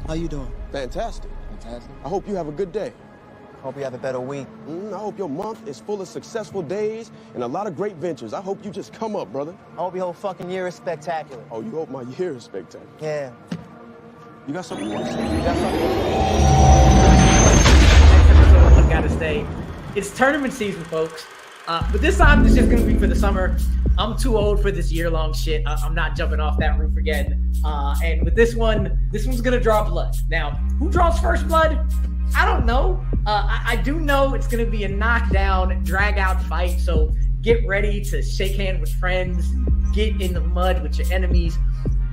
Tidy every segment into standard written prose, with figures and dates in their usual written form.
How you doing? Fantastic. Fantastic. I hope you have a good day. Hope you have a better week. I hope your month is full of successful days and a lot of great ventures. I hope you just come up, brother. I hope your whole fucking year is spectacular. Oh, you hope my year is spectacular? Yeah. You got something you want to say? You got something? Next episode of Gotta Stay. It's tournament season, folks. But this time it's just gonna be for the summer. I'm too old for this year-long shit. I'm not jumping off that roof again. And with this one's gonna draw blood. Now, who draws first blood? I don't know. I do know it's gonna be a knockdown, drag-out fight. So get ready to shake hands with friends, get in the mud with your enemies,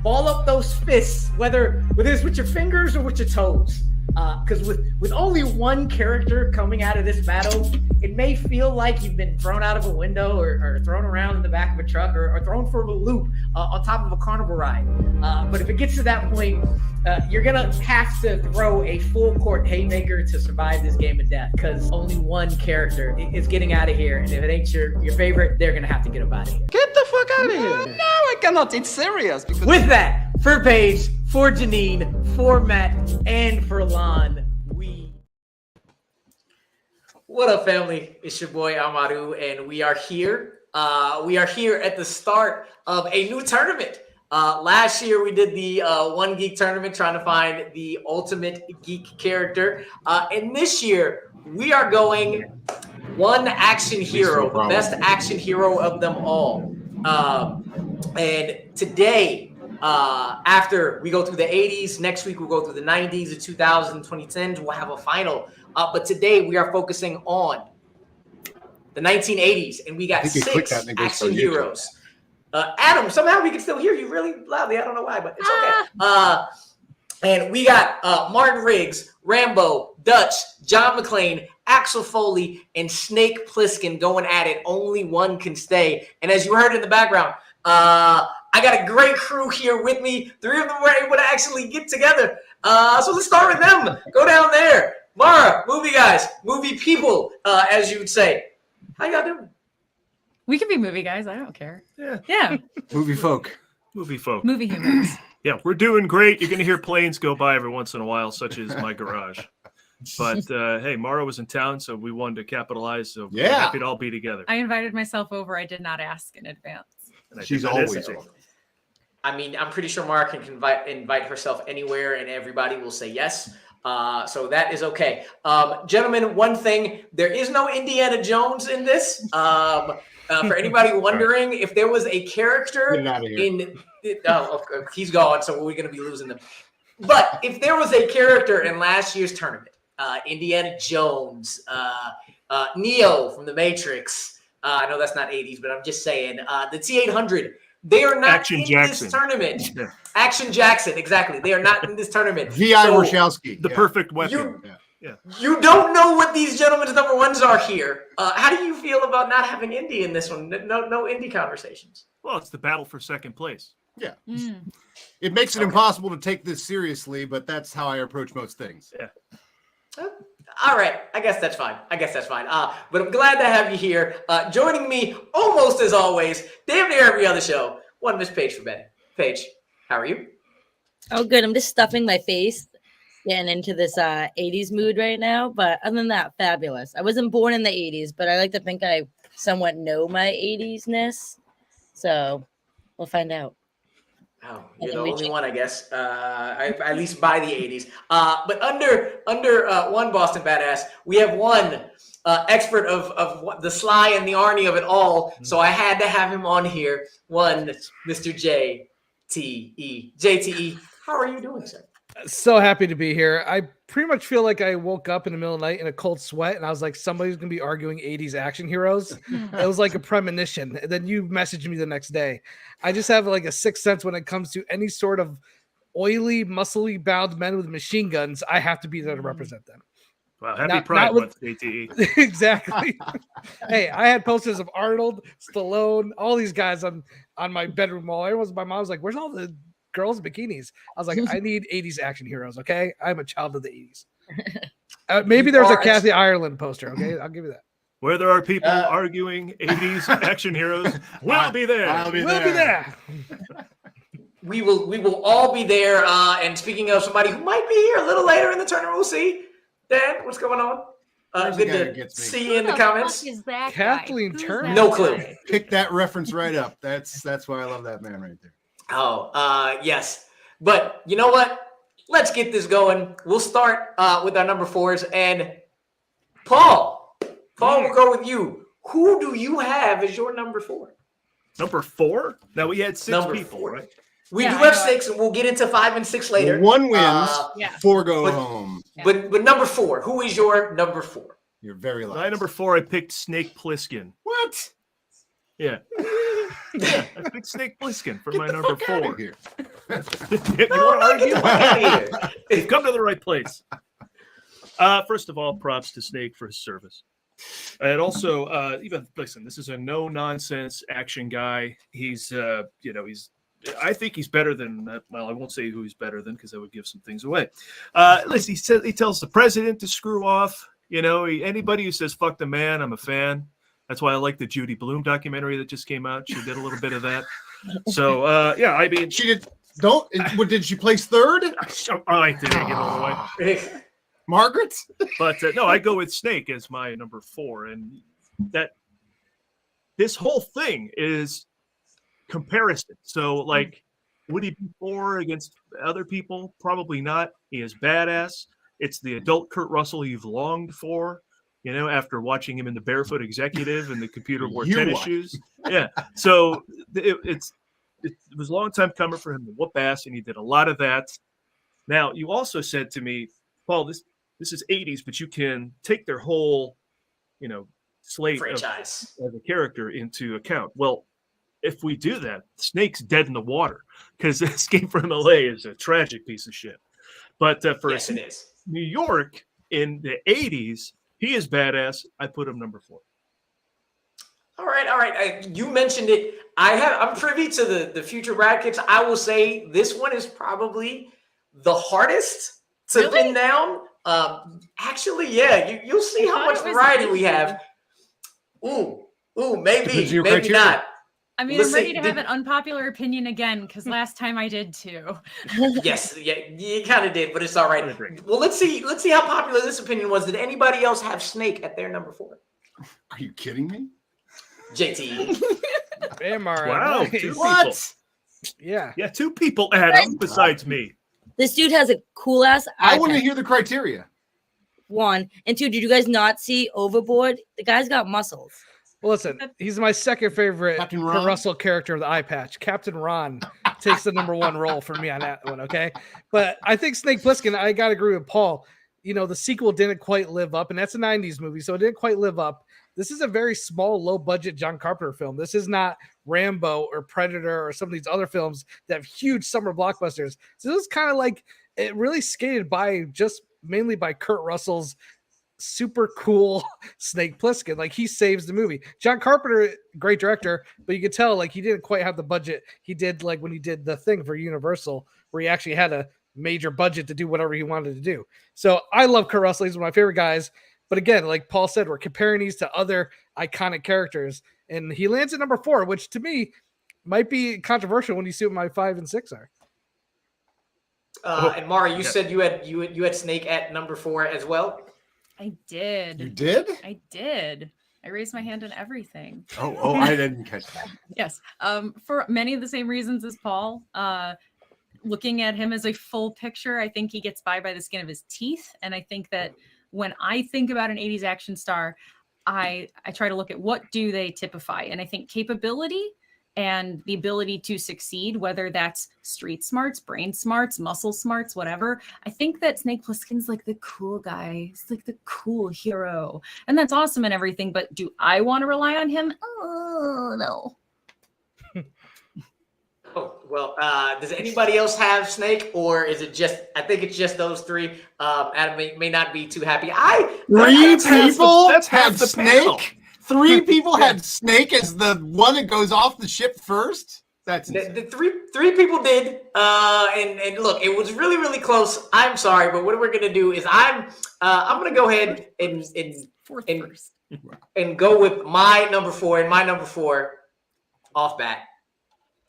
ball up those fists, whether it's with your fingers or with your toes. Because with only one character coming out of this battle, it may feel like you've been thrown out of a window or thrown around in the back of a truck or thrown for a loop on top of a carnival ride. But if it gets to that point, you're going to have to throw a full court haymaker to survive this game of death, because only one character is getting out of here. And if it ain't your favorite, they're going to have to get up out of here. Get the fuck out of here. No, I cannot. It's serious. Because With that, for Paige, for Janine, for Matt, and for Lon, What up, family? It's your boy Amaru, and we are here. We are here at the start of a new tournament. Last year, we did the One Geek tournament, trying to find the ultimate geek character. And this year, we are going one action hero, the best action hero of them all. And today, after we go through the 80s, next week we'll go through the 90s, the 2000s, 2010s, we'll have a final. But today we are focusing on the 1980s, and we got 6 action heroes. Adam, somehow we can still hear you really loudly. I don't know why, but it's okay. And we got Martin Riggs, Rambo, Dutch, John McClane, Axel Foley, and Snake Plissken going at it. Only one can stay. And as you heard in the background, I got a great crew here with me. 3 of them were able to actually get together. So let's start with them. Go down there. Mara, movie guys, movie people, as you would say. How y'all doing? We can be movie guys. I don't care. Yeah. Movie folk. Movie folk. Movie humans. Yeah, we're doing great. You're going to hear planes go by every once in a while, such as my garage. But, hey, Mara was in town, so we wanted to capitalize. So we're happy to all be together. I invited myself over. I did not ask in advance. She's always over. I mean, I'm pretty sure Mara can invite herself anywhere, and everybody will say yes. So that is okay. Gentlemen, one thing, there is no Indiana Jones in this. For anybody wondering, if there was a character he's gone, so we're going to be losing them. But if there was a character in last year's tournament, Indiana Jones, Neo from The Matrix, I know that's not 80s, but I'm just saying, the T-800, they are not this tournament. Yeah. Action Jackson, exactly. They are not in this tournament. V.I. Wachowski. The perfect weapon. You don't know what these gentlemen's number ones are here. How do you feel about not having Indy in this one? No Indy conversations. Well, it's the battle for second place. Yeah. It makes it impossible to take this seriously, but that's how I approach most things. Yeah. All right. I guess that's fine. But I'm glad to have you here. Joining me, almost as always, damn near every other show, one Miss Paige for Betty. Paige, how are you? Oh, good. I'm just stuffing my face, getting into this 80s mood right now. But other than that, fabulous. I wasn't born in the 80s, but I like to think I somewhat know my 80s-ness. So we'll find out. Oh, you're the only one, I guess. At least by the 80s. But under one Boston Badass, we have one expert of the Sly and the Arnie of it all. So I had to have him on here. One, Mr. JTE. JTE, how are you doing, sir? So happy to be here. I pretty much feel like I woke up in the middle of the night in a cold sweat, and I was like, somebody's going to be arguing 80s action heroes. It was like a premonition. And then you messaged me the next day. I just have like a sixth sense when it comes to any sort of oily, muscly bound men with machine guns. I have to be there to represent them. Wow, happy Pride Month, JTE. Exactly. Hey, I had posters of Arnold, Stallone, all these guys on my bedroom wall. My mom was like, where's all the girls' bikinis? I was like, I need 80s action heroes, okay? I'm a child of the 80s. Maybe there's a Kathy Ireland poster, okay? I'll give you that. Where there are people arguing 80s action heroes, we'll be there. I'll be there. we will all be there. And speaking of somebody who might be here a little later in the tournament, we'll see. Dan, what's going on? Good to see you in the comments. Is that Kathleen guy? Turner. No clue. Pick that reference right up. That's why I love that man right there. Oh, yes. But you know what? Let's get this going. We'll start with our number 4s. And Paul, we'll go with you. Who do you have as your number 4? Number 4? Now we had 6 Number people, 4. right? We do have 6, and we'll get into 5 and 6 later. One wins, Yeah. 4 go home. But number 4, who is your number 4? You're very lucky. My number 4, I picked Snake Plissken. What? Yeah. Yeah, I picked Snake Plissken for my number 4. Here. You want to argue? Get the fuck out of here. You've come to the right place. First of all, props to Snake for his service. And also, even listen, this is a no-nonsense action guy. He's, I think he's better than. Well, I won't say who he's better than because that would give some things away. Listen, he tells the president to screw off. Anybody who says "fuck the man," I'm a fan. That's why I like the Judy Blume documentary that just came out. She did a little bit of that. So, I mean, She did. Did she place 3rd? I didn't get all the way. Margaret? But no, I go with Snake as my number 4, and that this whole thing is comparison. So, like, would he be 4 against other people? Probably not. He is badass. It's the adult Kurt Russell you've longed for, after watching him in The Barefoot Executive and the computer wore tennis shoes. Yeah. So it was a long time coming for him to whoop ass, and he did a lot of that. Now, you also said to me, Paul, this is 80s, but you can take their whole, slate Franchise of a character into account. Well, if we do that, Snake's dead in the water because Escape from LA is a tragic piece of shit. But for yes, it is. New York in the 80s, he is badass. I put him number 4. All right. You mentioned it. I'm privy to the future brackets. I will say this one is probably the hardest to pin down. Actually, yeah. You'll see how much variety we have. Ooh, maybe not. I mean, I'm ready to have an unpopular opinion again because last time I did too. Yes, yeah, you kind of did, but it's all right. Well, let's see how popular this opinion was. Did anybody else have Snake at their number 4? Are you kidding me? JT. Bam, Mara. Wow, Nice. 2 What? people. Yeah. Yeah, 2 people, Adam, besides me. This dude has a cool ass. I want to hear the criteria. 1 and 2. Did you guys not see Overboard? The guy's got muscles. Well, listen, he's my second favorite Captain Kurt Ron? Russell character of the eye patch. Captain Ron takes the number 1 role for me on that one, okay? But I think Snake Plissken, I got to agree with Paul. The sequel didn't quite live up, and that's a 90s movie, so it didn't quite live up. This is a very small, low-budget John Carpenter film. This is not Rambo or Predator or some of these other films that have huge summer blockbusters. So this is kind of like, it really skated by just mainly by Kurt Russell's super cool Snake Plissken. Like, he saves the movie. John Carpenter, great director, but you could tell like he didn't quite have the budget he did like when he did The Thing for Universal, where he actually had a major budget to do whatever he wanted to do. So I love Kurt Russell. He's one of my favorite guys. But again, like Paul said, we're comparing these to other iconic characters, and he lands at number 4, which to me might be controversial when you see what my 5 and 6 are. And Mara, you said you had Snake at number 4 as well. I did. You did? I did. I raised my hand on everything. Oh, I didn't catch that. Yes. For many of the same reasons as Paul. Looking at him as a full picture, I think he gets by the skin of his teeth. And I think that when I think about an 80s action star, I try to look at what do they typify. And I think capability and the ability to succeed, whether that's street smarts, brain smarts, muscle smarts, whatever. I think that Snake Plissken's like the cool guy. He's like the cool hero. And that's awesome and everything. But do I want to rely on him? Oh, no. Oh, well, does anybody else have Snake, or is it just, I think it's just those 3. Adam may not be too happy. 3 people that's half had the panel. Snake? 3 people had Snake as the one that goes off the ship first? That's the three people did. And look, it was really, really close. I'm sorry, but what we're going to do is I'm going to go ahead and go with my number 4, and my number 4 off bat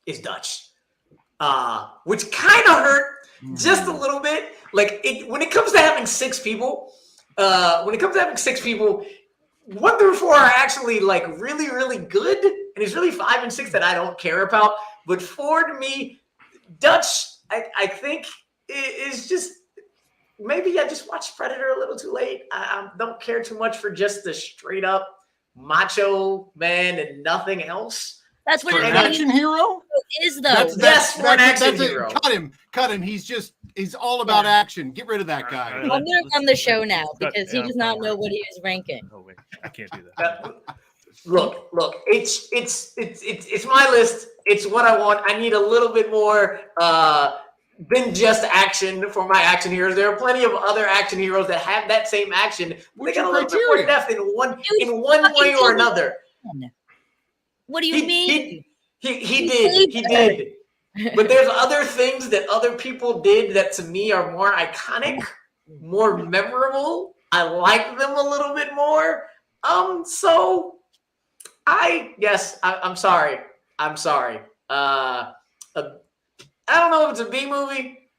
is Dutch. which kind of hurt just a little bit. Like when it comes to having 6 people, 1 through 4 are actually like really, really good, and it's really 5 and 6 that I don't care about. But 4 to me, Dutch, I think is just maybe I just watched Predator a little too late. I don't care too much for just the straight up macho man and nothing else. That's what an action hero is, though. Yes, for an action hero. Cut him. He's all about action. Get rid of that guy. I'm gonna run the show now because he does not know what he is ranking. Oh wait, I can't do that. Look. It's my list. It's what I want. I need a little bit more than just action for my action heroes. There are plenty of other action heroes that have that same action. They got a little bit more depth in one way or another. What do you mean? He did. But there's other things that other people did that to me are more iconic, more memorable. I like them a little bit more. So I'm sorry. I don't know if it's a B movie.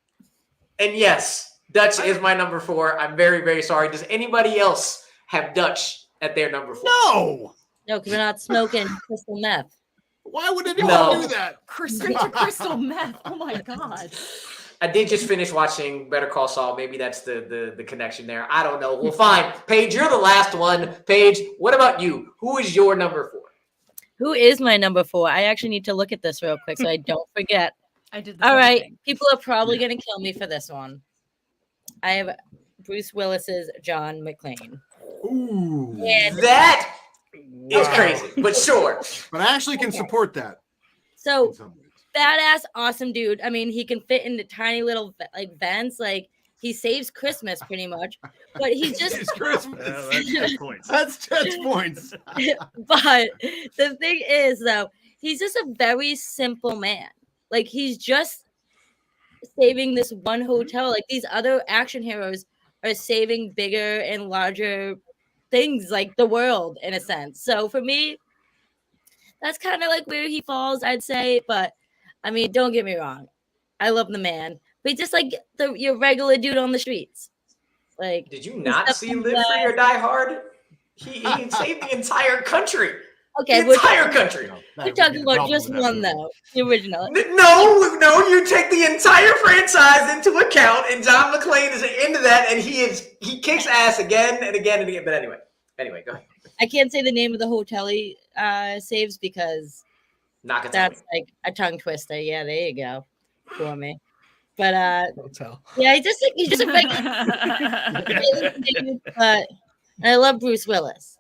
And yes, Dutch is my number 4. I'm very, very sorry. Does anybody else have Dutch at their number 4? No, because we're not smoking crystal meth. Why would anyone do that? Crystal meth. Oh my god. I did just finish watching Better Call Saul. Maybe that's the connection there. I don't know. Well, fine. Paige, you're the last one. Paige, what about you? Who is your number 4? Who is my number 4? I actually need to look at this real quick so I don't forget. I did. All right. Thing. People are probably going to kill me for this one. I have Bruce Willis's John McClane. Ooh. And that is crazy, but sure. But I actually can support that. So badass, awesome dude. I mean, he can fit into tiny little like vents. Like he saves Christmas pretty much, but he's just Christmas. That's 10 points. That's 10 points. But the thing is, though, he's just a very simple man. Like he's just saving this one hotel. Like these other action heroes are saving bigger and larger things, like the world in a sense. So for me, that's kind of like where he falls, I'd say. But I mean, don't get me wrong, I love the man, but he's just like your regular dude on the streets. Like, did you not see Live Free or Die Hard? He saved the entire country. Okay, the entire country. We're talking about just one though, the original. No, you take the entire franchise into account, and John McClane is into that, and he kicks ass again and again and again. But anyway, go ahead. I can't say the name of the hotel he saves because that's like a tongue twister. Yeah, there you go for me. But hotel. Yeah, he's just a regular. But I love Bruce Willis.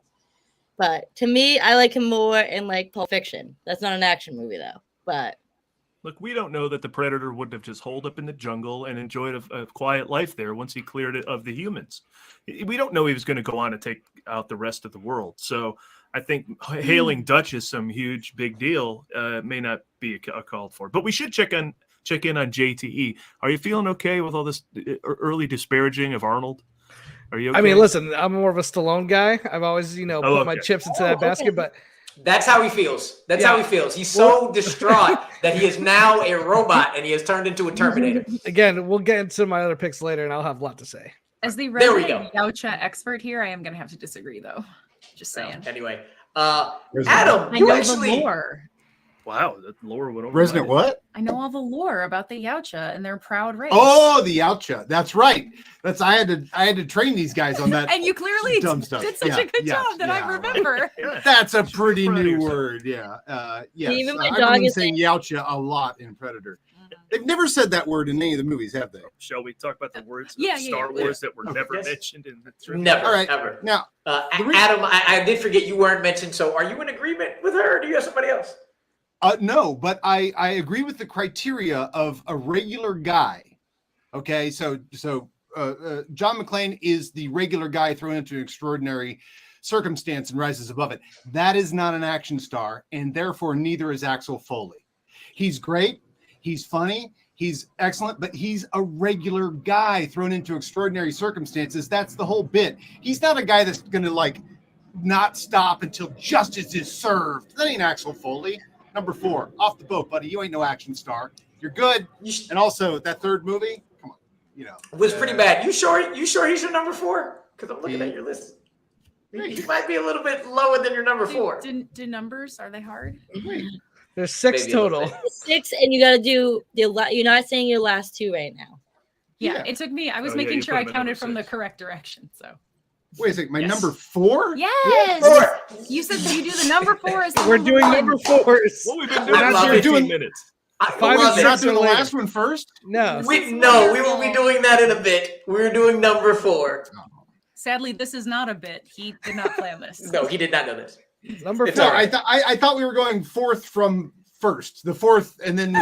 But to me, I like him more in like Pulp Fiction. That's not an action movie though. But look, we don't know that the Predator wouldn't have just holed up in the jungle and enjoyed a quiet life there once he cleared it of the humans. We don't know he was going to go on to take out the rest of the world. So I think hailing Dutch is some huge big deal. May not be a call for, but we should check in on JTE. Are you feeling okay with all this early disparaging of Arnold? Are you okay? I mean, listen, I'm more of a Stallone guy. I've always, put my chips into that basket, but that's how he feels. That's how he feels. He's so distraught that he is now a robot and he has turned into a Terminator. Again, we'll get into my other picks later, and I'll have a lot to say. As the resident Yautja expert here, I am going to have to disagree, though. Just saying. Anyway, Adam, you actually. The lore. Wow, the lore went over. Resident what? I know all the lore about the Yautja and their proud race. Oh, the Yautja. That's right. I had to train these guys on that. And you clearly dumb stuff. did such a good job that I remember. That's a pretty new word. Yeah. Yes. Even my I've dog been is saying Yautja a lot in Predator. They've never said that word in any of the movies, have they? Shall we talk about the words of Star Wars that were never mentioned in the trilogy? Never, all right. ever. Now, Adam, I did forget you weren't mentioned. So are you in agreement with her, or do you have somebody else? No, but I agree with the criteria of a regular guy. Okay, so John McClane is the regular guy thrown into an extraordinary circumstance and rises above it. That is not an action star, and therefore neither is Axel Foley. He's great, he's funny, he's excellent, but he's a regular guy thrown into extraordinary circumstances. That's the whole bit. He's not a guy that's going to not stop until justice is served. That ain't Axel Foley. Number 4, off the boat, buddy. You ain't no action star. You're good. You sh- And also that third movie, come on, you know, was pretty bad. You sure he's your number 4? Because I'm looking at your list. He might be a little bit lower than your number 4. Do numbers, are they hard? There's 6 Maybe a little total. bit. 6, and you got to do you're not saying your last 2 right now. Yeah, it took me. I was making sure I counted from the correct direction. So. Wait a second, my number 4? Yes. 4. You said you do the number 4 as the We're doing one. number 4s. What we've been I doing love for it. 15 minutes. I 5 love and it. 6 Not doing the later. last one first? No. We will be doing that in a bit. We're doing number 4. Sadly, this is not a bit. He did not plan this. No, he did not know this. Number It's 4. all No, right. I thought we were going 4th from first. The 4th, and then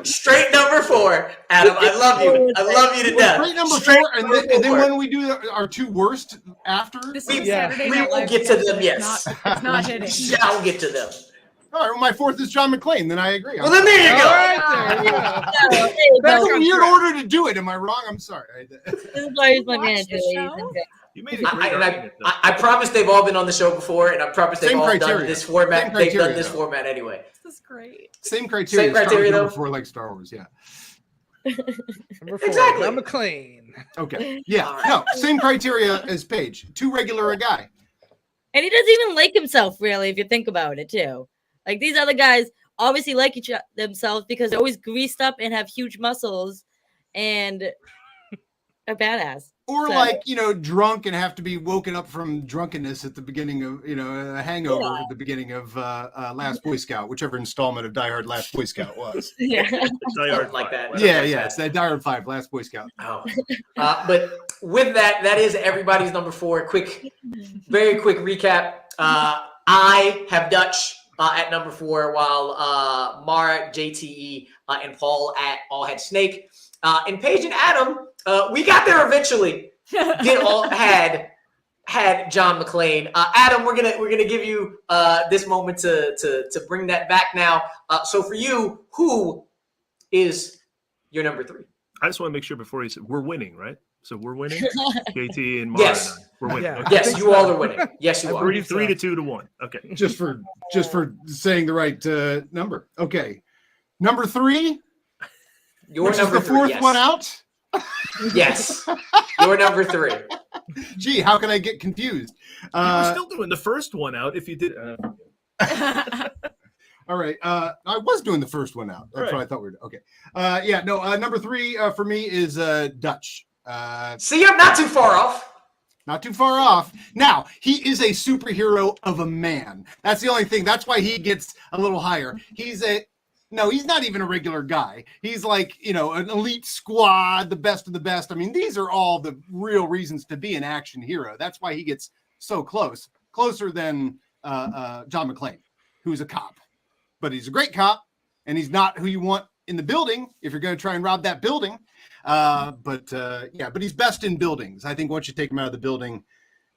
Straight number 4. Adam, I love you. I love you to death. straight number Straight 4, and then four. when we do our 2 worst after. This We- is yeah. Saturday we Night will Live get to schedule. them, yes. It's not hitting. Shall get to them. All right, well, my 4th is John McClane. Then I agree. Well, then there you All go. right, there you go. So, there you That's go. a weird order to do it. Am I wrong? I'm sorry. This is why he's my Watch manager, the ladies show. and gentlemen. You made a great argument, though. I promise they've all been on the show before, and I promise they've Same all criteria. done this format. Same They've done criteria, this though. format anyway. This is great. Same criteria. Same criteria, Star Wars number though? 4, like Star Wars. Yeah. Number 4. Exactly. John McClane. Okay. Yeah. All right. No. Same criteria as Paige. Too regular a guy. And he doesn't even like himself, really, if you think about it, too. Like, these other guys obviously like themselves because they're always greased up and have huge muscles and are badass. Or So- like, drunk and have to be woken up from drunkenness at the beginning of, a hangover Yeah. at the beginning of Last Boy Scout, whichever installment of Die Hard Last Boy Scout was. Yeah. Die Hard Like 5, that. whatever. Yeah, it's that Die Hard 5, Last Boy Scout. Oh. But with that is everybody's number 4. Very quick recap. I have Dutch at number 4, while Mara, JTE, and Paul all had Snake. And Paige and Adam, we got there eventually. Had John McClane. Adam, we're gonna give you this moment to bring that back now. So for you, who is your number 3? I just want to make sure before he said we're winning, right? So we're winning. JT and Mara Yes. and I. We're winning. Yeah. Okay. Yes, you all are winning. Yes, you are. 3 to 2 to 1. Okay. Just for saying the right number. Okay. Number 3, Your which is number the 3. 4th Yes. one out. Yes. Your number 3. Gee, how can I get confused? You were still doing the first one out if you did. All right. I was doing the first one out. That's Right. what I thought we were doing. Okay. Number 3 for me is Dutch. See, I'm not too far off. Not too far off. Now, he is a superhero of a man. That's the only thing. That's why he gets a little higher. He's not even a regular guy. He's like, an elite squad, the best of the best. I mean, these are all the real reasons to be an action hero. That's why he gets so closer than John McClane, who's a cop. But he's a great cop, and he's not who you want in the building if you're going to try and rob that building. But he's best in buildings. I think once you take him out of the building,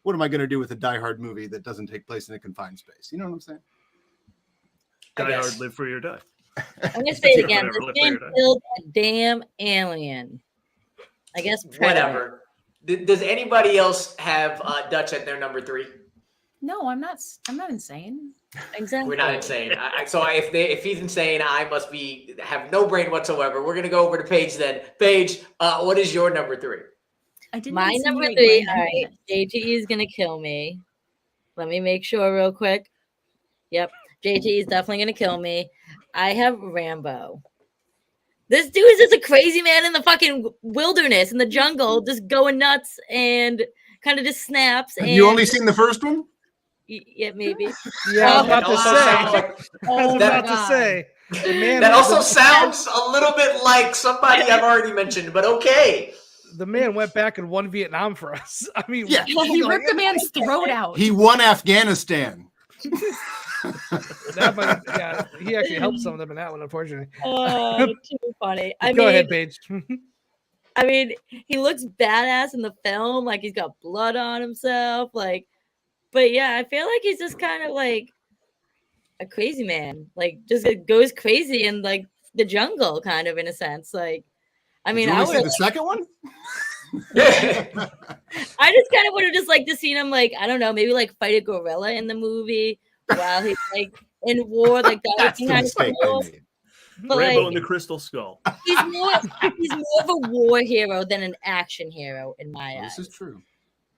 what am I going to do with a Die Hard movie that doesn't take place in a confined space? You know what I'm saying? I Die guess. Hard, live free or die. I'm going to say it again. Whatever, This man whatever. killed a damn alien. I guess Predator. Whatever. Does anybody else have Dutch at their number 3? No, I'm not insane. Exactly. We're not insane. So if he's insane, I must have no brain whatsoever. We're gonna go over to Paige then. Paige, what is your number 3? I didn't. My number insinuate 3. my All number. right. JT is going to kill me. Let me make sure real quick. Yep. JT is definitely going to kill me. I have Rambo. This dude is just a crazy man in the fucking wilderness, in the jungle, just going nuts and kind of just snaps. Have and you only seen the first one? Yeah, maybe. Yeah, I'm That about to also sounds say. like- I was that- about to say. The man That was also a- sounds a little bit like somebody I've already mentioned, but okay. The man went back and won Vietnam for us. I mean, Yeah. He ripped a man's throat out. He won Afghanistan. yeah, he actually helped some of them in that one, unfortunately. Oh, too funny. Go ahead, Paige. I mean, he looks badass in the film, like he's got blood on himself, like. But yeah, I feel like he's just kind of like a crazy man, like just goes crazy in like the jungle, kind of in a sense. Like, I mean, Did you I only see would. the second one? I just kind of would have just like to seen him, like, I don't know, maybe like fight a gorilla in the movie while he's like in war. Like that That's would the be kind of mistake cool. they made. But Rambo like, and the Crystal Skull. he's more of a war hero than an action hero in my eyes. This is true.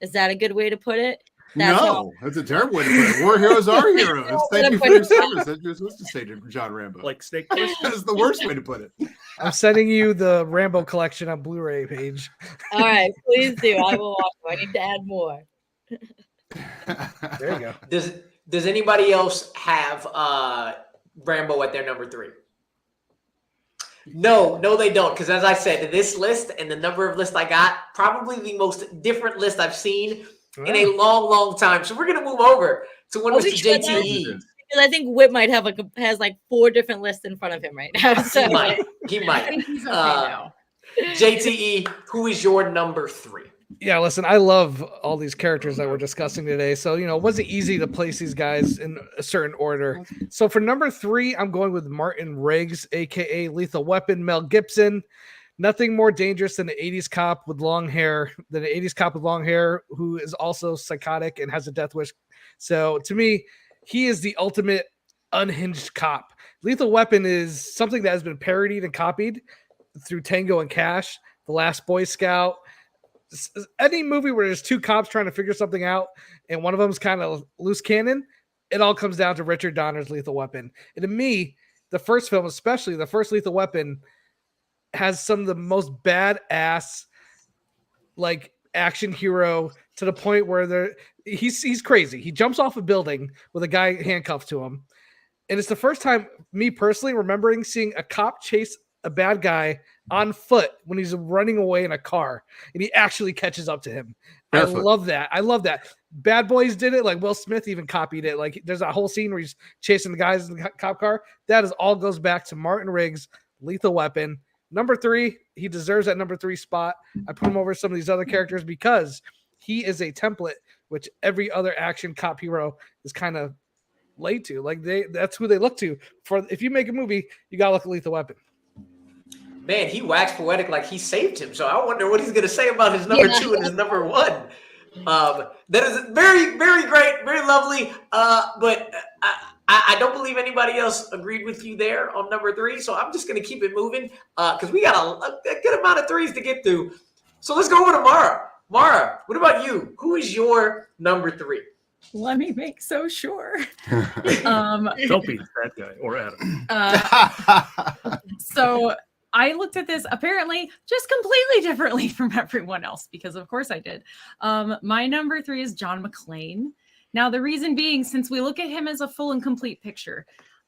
Is that a good way to put it? No, that's a terrible way to put it. War heroes are heroes. Thank you for your service. That's what you're supposed to say to John Rambo. Like Snake Plissken. That's the worst way to put it. I'm sending you the Rambo collection on Blu-ray page. All right, please do. I will watch it. I need to add more. There you go. Does anybody else have Rambo at their number 3? No, they don't. Because as I said, this list and the number of lists I got, probably the most different list I've seen in a long, long time. So we're gonna move over to one Mr. JTE. Because I think Witt might has like 4 different lists in front of him right now. So He might. I think he's okay now. JTE, who is your number 3? Yeah, listen, I love all these characters that we're discussing today. So, it wasn't easy to place these guys in a certain order. So for number 3, I'm going with Martin Riggs, aka Lethal Weapon, Mel Gibson. Nothing more dangerous than an 80s cop with long hair, who is also psychotic and has a death wish. So to me, he is the ultimate unhinged cop. Lethal Weapon is something that has been parodied and copied through Tango and Cash, The Last Boy Scout. Any movie where there's 2 cops trying to figure something out and one of them is kind of loose cannon, it all comes down to Richard Donner's Lethal Weapon. And to me, the first film, especially the first Lethal Weapon, has some of the most badass like action hero to the point where he's crazy. He jumps off a building with a guy handcuffed to him. And it's the first time, me personally, remembering seeing a cop chase a bad guy on foot when he's running away in a car and he actually catches up to him. Barefoot. I love that. Bad Boys did it. Like Will Smith even copied it. Like there's a whole scene where he's chasing the guys in the cop car. That is all goes back to Martin Riggs, Lethal Weapon. Number 3, he deserves that number 3 spot. I put him over some of these other characters because he is a template which every other action cop hero is kind of laid to. Like that's who they look to for. If you make a movie, you gotta look at Lethal Weapon. Man, he waxed poetic like he saved him. So I wonder what he's gonna say about his number 2 and his number 1. That is very, very great, very lovely. But I don't believe anybody else agreed with you there on number 3. So I'm just going to keep it moving because we got a good amount of 3s to get through. So let's go over to Mara. Mara, what about you? Who is your number 3? Let me make so sure. Don't be that guy or Adam. So I looked at this apparently just completely differently from everyone else because of course I did. My number 3 is John McClane. Now, the reason being, since we look at him as a full and complete picture,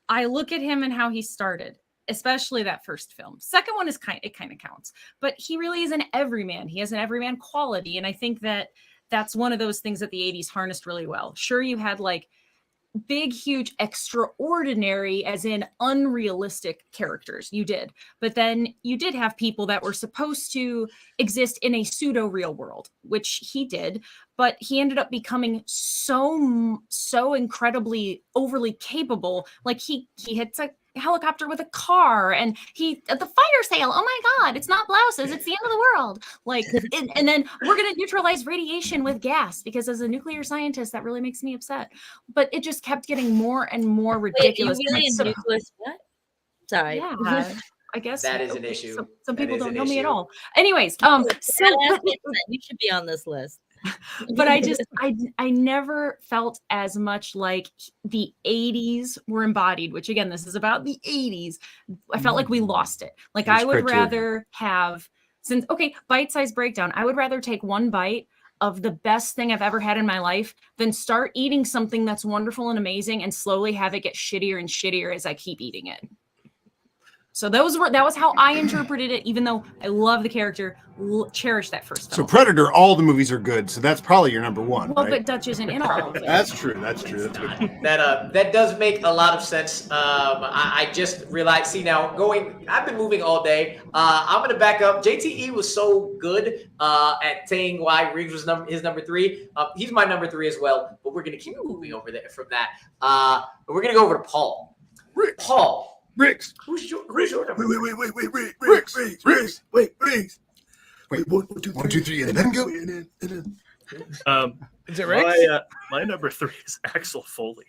I look at him and how he started, especially that first film. Second one is kind of counts, but he really is an everyman. He has an everyman quality. And I think that that's one of those things that the 80s harnessed really well. Sure, you had like big, huge, extraordinary, as in unrealistic characters. You did. But then you did have people that were supposed to exist in a pseudo real world, which he did. But he ended up becoming so incredibly overly capable. Like he hits a helicopter with a car and he at the fire sale. Oh my God, it's not blouses. It's the end of the world. Like, and then we're going to neutralize radiation with gas because as a nuclear scientist, that really makes me upset. But it just kept getting more and more ridiculous. Wait, you really what? Sorry. Yeah. I guess that is an issue. Some people don't know me at all. Anyways, so you should be on this list. But I never felt as much like the 80s were embodied, which again, this is about the 80s. I felt like we lost it. Like I would rather have bite-sized breakdown. I would rather take one bite of the best thing I've ever had in my life than start eating something that's wonderful and amazing and slowly have it get shittier and shittier as I keep eating it. So that was how I interpreted it, even though I love the character, cherish that first film. So Predator, all the movies are good, so that's probably your number 1. Well, right? But Dutch isn't in all of it. That's true. That's good. That does make a lot of sense. I just realized. See now, I've been moving all day. I'm gonna back up. JTE was so good at saying why Riggs was his number 3. He's my number 3 as well. But we're gonna keep moving over there from that. But we're gonna go over to Paul. Paul. Riggs. Who's your number? Wait, Riggs. Wait, 1, 2, 3, and then go. And then. Is it Riggs? My number 3 is Axel Foley.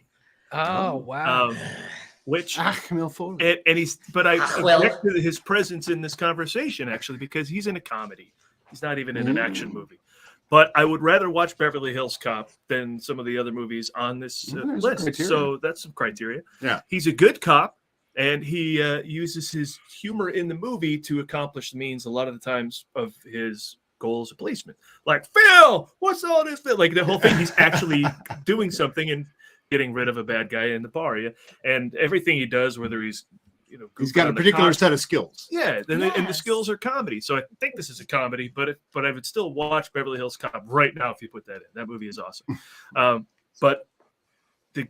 Oh wow! which Axel Foley. and he's, but I Well. object to his presence in this conversation actually because he's in a comedy. He's not even in an action movie. But I would rather watch Beverly Hills Cop than some of the other movies on this list. Criteria. So that's some criteria. Yeah. He's a good cop, and he uses his humor in the movie to accomplish the means a lot of the times of his goal as a policeman. Like, Phil, what's all this? Like the whole thing, he's actually doing something and getting rid of a bad guy in the bar. Yeah. And everything he does, whether he's, he's got a particular set of skills. Yeah, and the skills are comedy. So I think this is a comedy, but I would still watch Beverly Hills Cop right now if you put that in. That movie is awesome. But the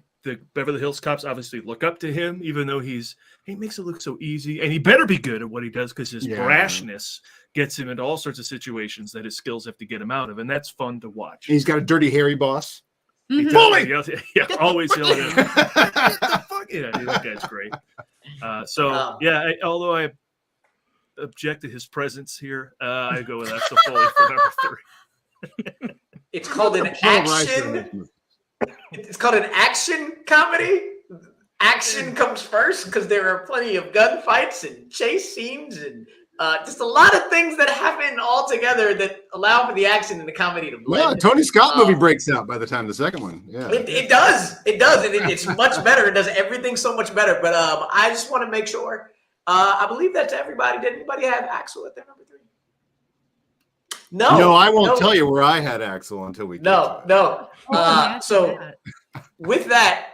Beverly Hills Cops obviously look up to him, even though he makes it look so easy, and he better be good at what he does because his brashness gets him into all sorts of situations that his skills have to get him out of, and that's fun to watch. He's got a dirty, hairy boss. Fully! Yeah, always yelling at him. Get the fuck? Yeah, that guy's great. Although I object to his presence here, I go with Axel Foley for number 3. It's called an action. It's called an action comedy. Action comes first because there are plenty of gunfights and chase scenes and just a lot of things that happen all together that allow for the action and the comedy to blend. Well, Tony Scott movie breaks out by the time the second one. Yeah, it does. It does, and it's much better. It does everything so much better. But I just want to make sure. I believe that's everybody. Did anybody have Axel at their number 3? No, I won't tell you where I had Axel until we. No. So with that,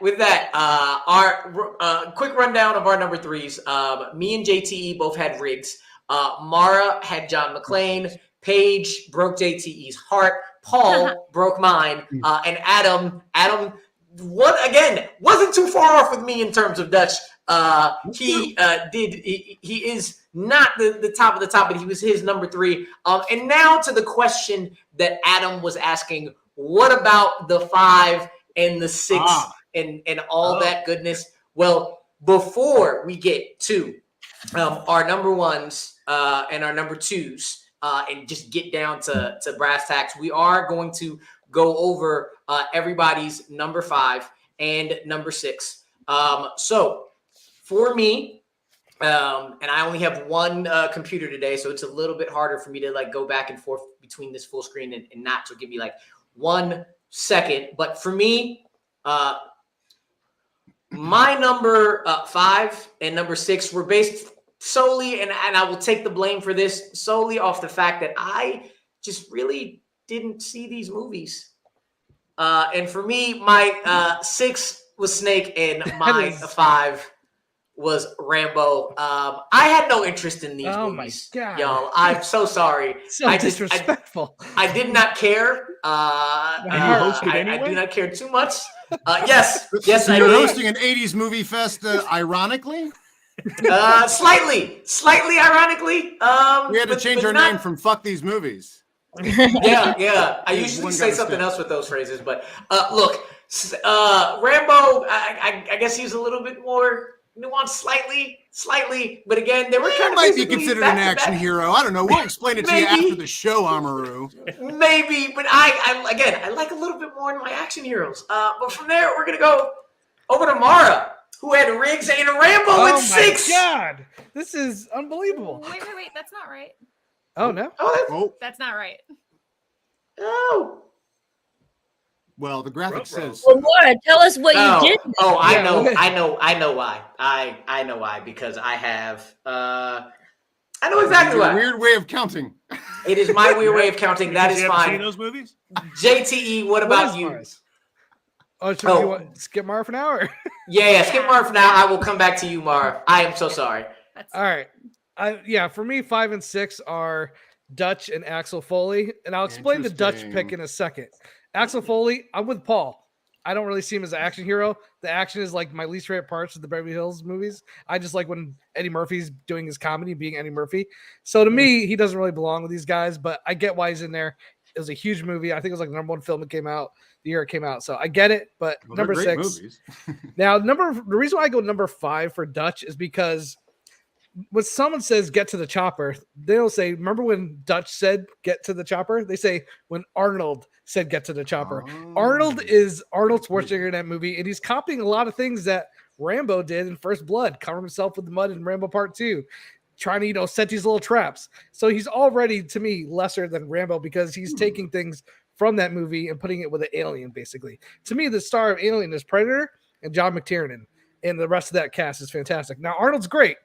our quick rundown of our number 3s. Me and JTE both had Riggs. Mara had John McClane. Paige broke JTE's heart. Paul broke mine. And Adam, wasn't too far off with me in terms of Dutch. He is not the top of the top, but he was his number 3. And now to the question that Adam was asking: what about the 5 and the 6 and all that goodness? Well, before we get to our number 1s and our number 2s, and just get down to brass tacks, we are going to go over everybody's number 5 and number 6. So for me, and I only have one computer today, so it's a little bit harder for me to go back and forth between this full screen and not to give me 1 second. But for me, my number 5 and number 6 were based solely, and I will take the blame for this, solely off the fact that I just really didn't see these movies. And for me, my 6 was Snake, and my 5 was Rambo. I had no interest in these movies, y'all. I'm so sorry. So disrespectful. I did not care. I do not care too much. Yes, so I you're did. hosting an 80s movie fest, ironically? Slightly ironically. We had to change our name from "Fuck These Movies." Yeah. I usually say something else with those phrases, but look, Rambo. I guess he's a little bit more nuanced, slightly, but again, they were kind of might be considered an action hero. I don't know. We'll explain it to you after the show, Amaru. Maybe, but I like a little bit more in my action heroes. But from there, we're gonna go over to Mara, who had Riggs and a Rambo with 6. Oh my God, this is unbelievable. Wait, that's not right. Oh no. That's not right. Oh. Well, the graphic says. Well, Laura, tell us what you did. Oh, I know why. I know why, because I have I know exactly why. Weird way of counting. It is my weird way of counting. That is fine. Seen those movies? JTE, what about you? So you want skip Mara for now, or? Yeah, skip Mara for now. I will come back to you, Mara. I am so sorry. All right. For me, 5 and 6 are Dutch and Axel Foley, and I'll explain the Dutch pick in a second. Axel Foley, I'm with Paul. I don't really see him as an action hero. The action is my least favorite parts of the Beverly Hills movies. I just like when Eddie Murphy's doing his comedy, being Eddie Murphy. So to me, he doesn't really belong with these guys, but I get why he's in there. It was a huge movie. I think it was the number 1 film that came out the year it came out. So I get it, but number 6. Now, the reason why I go number 5 for Dutch is because when someone says get to the chopper, they'll say, remember when Dutch said get to the chopper? They say when Arnold said get to the chopper. Arnold is Arnold Schwarzenegger in that movie, and he's copying a lot of things that Rambo did in First Blood, cover himself with mud in Rambo Part 2, trying to, you know, set these little traps. So he's already, to me, lesser than Rambo because he's taking things from that movie and putting it with an alien, basically. To me, the star of Alien is Predator and John McTiernan, and the rest of that cast is fantastic. Now, Arnold's great,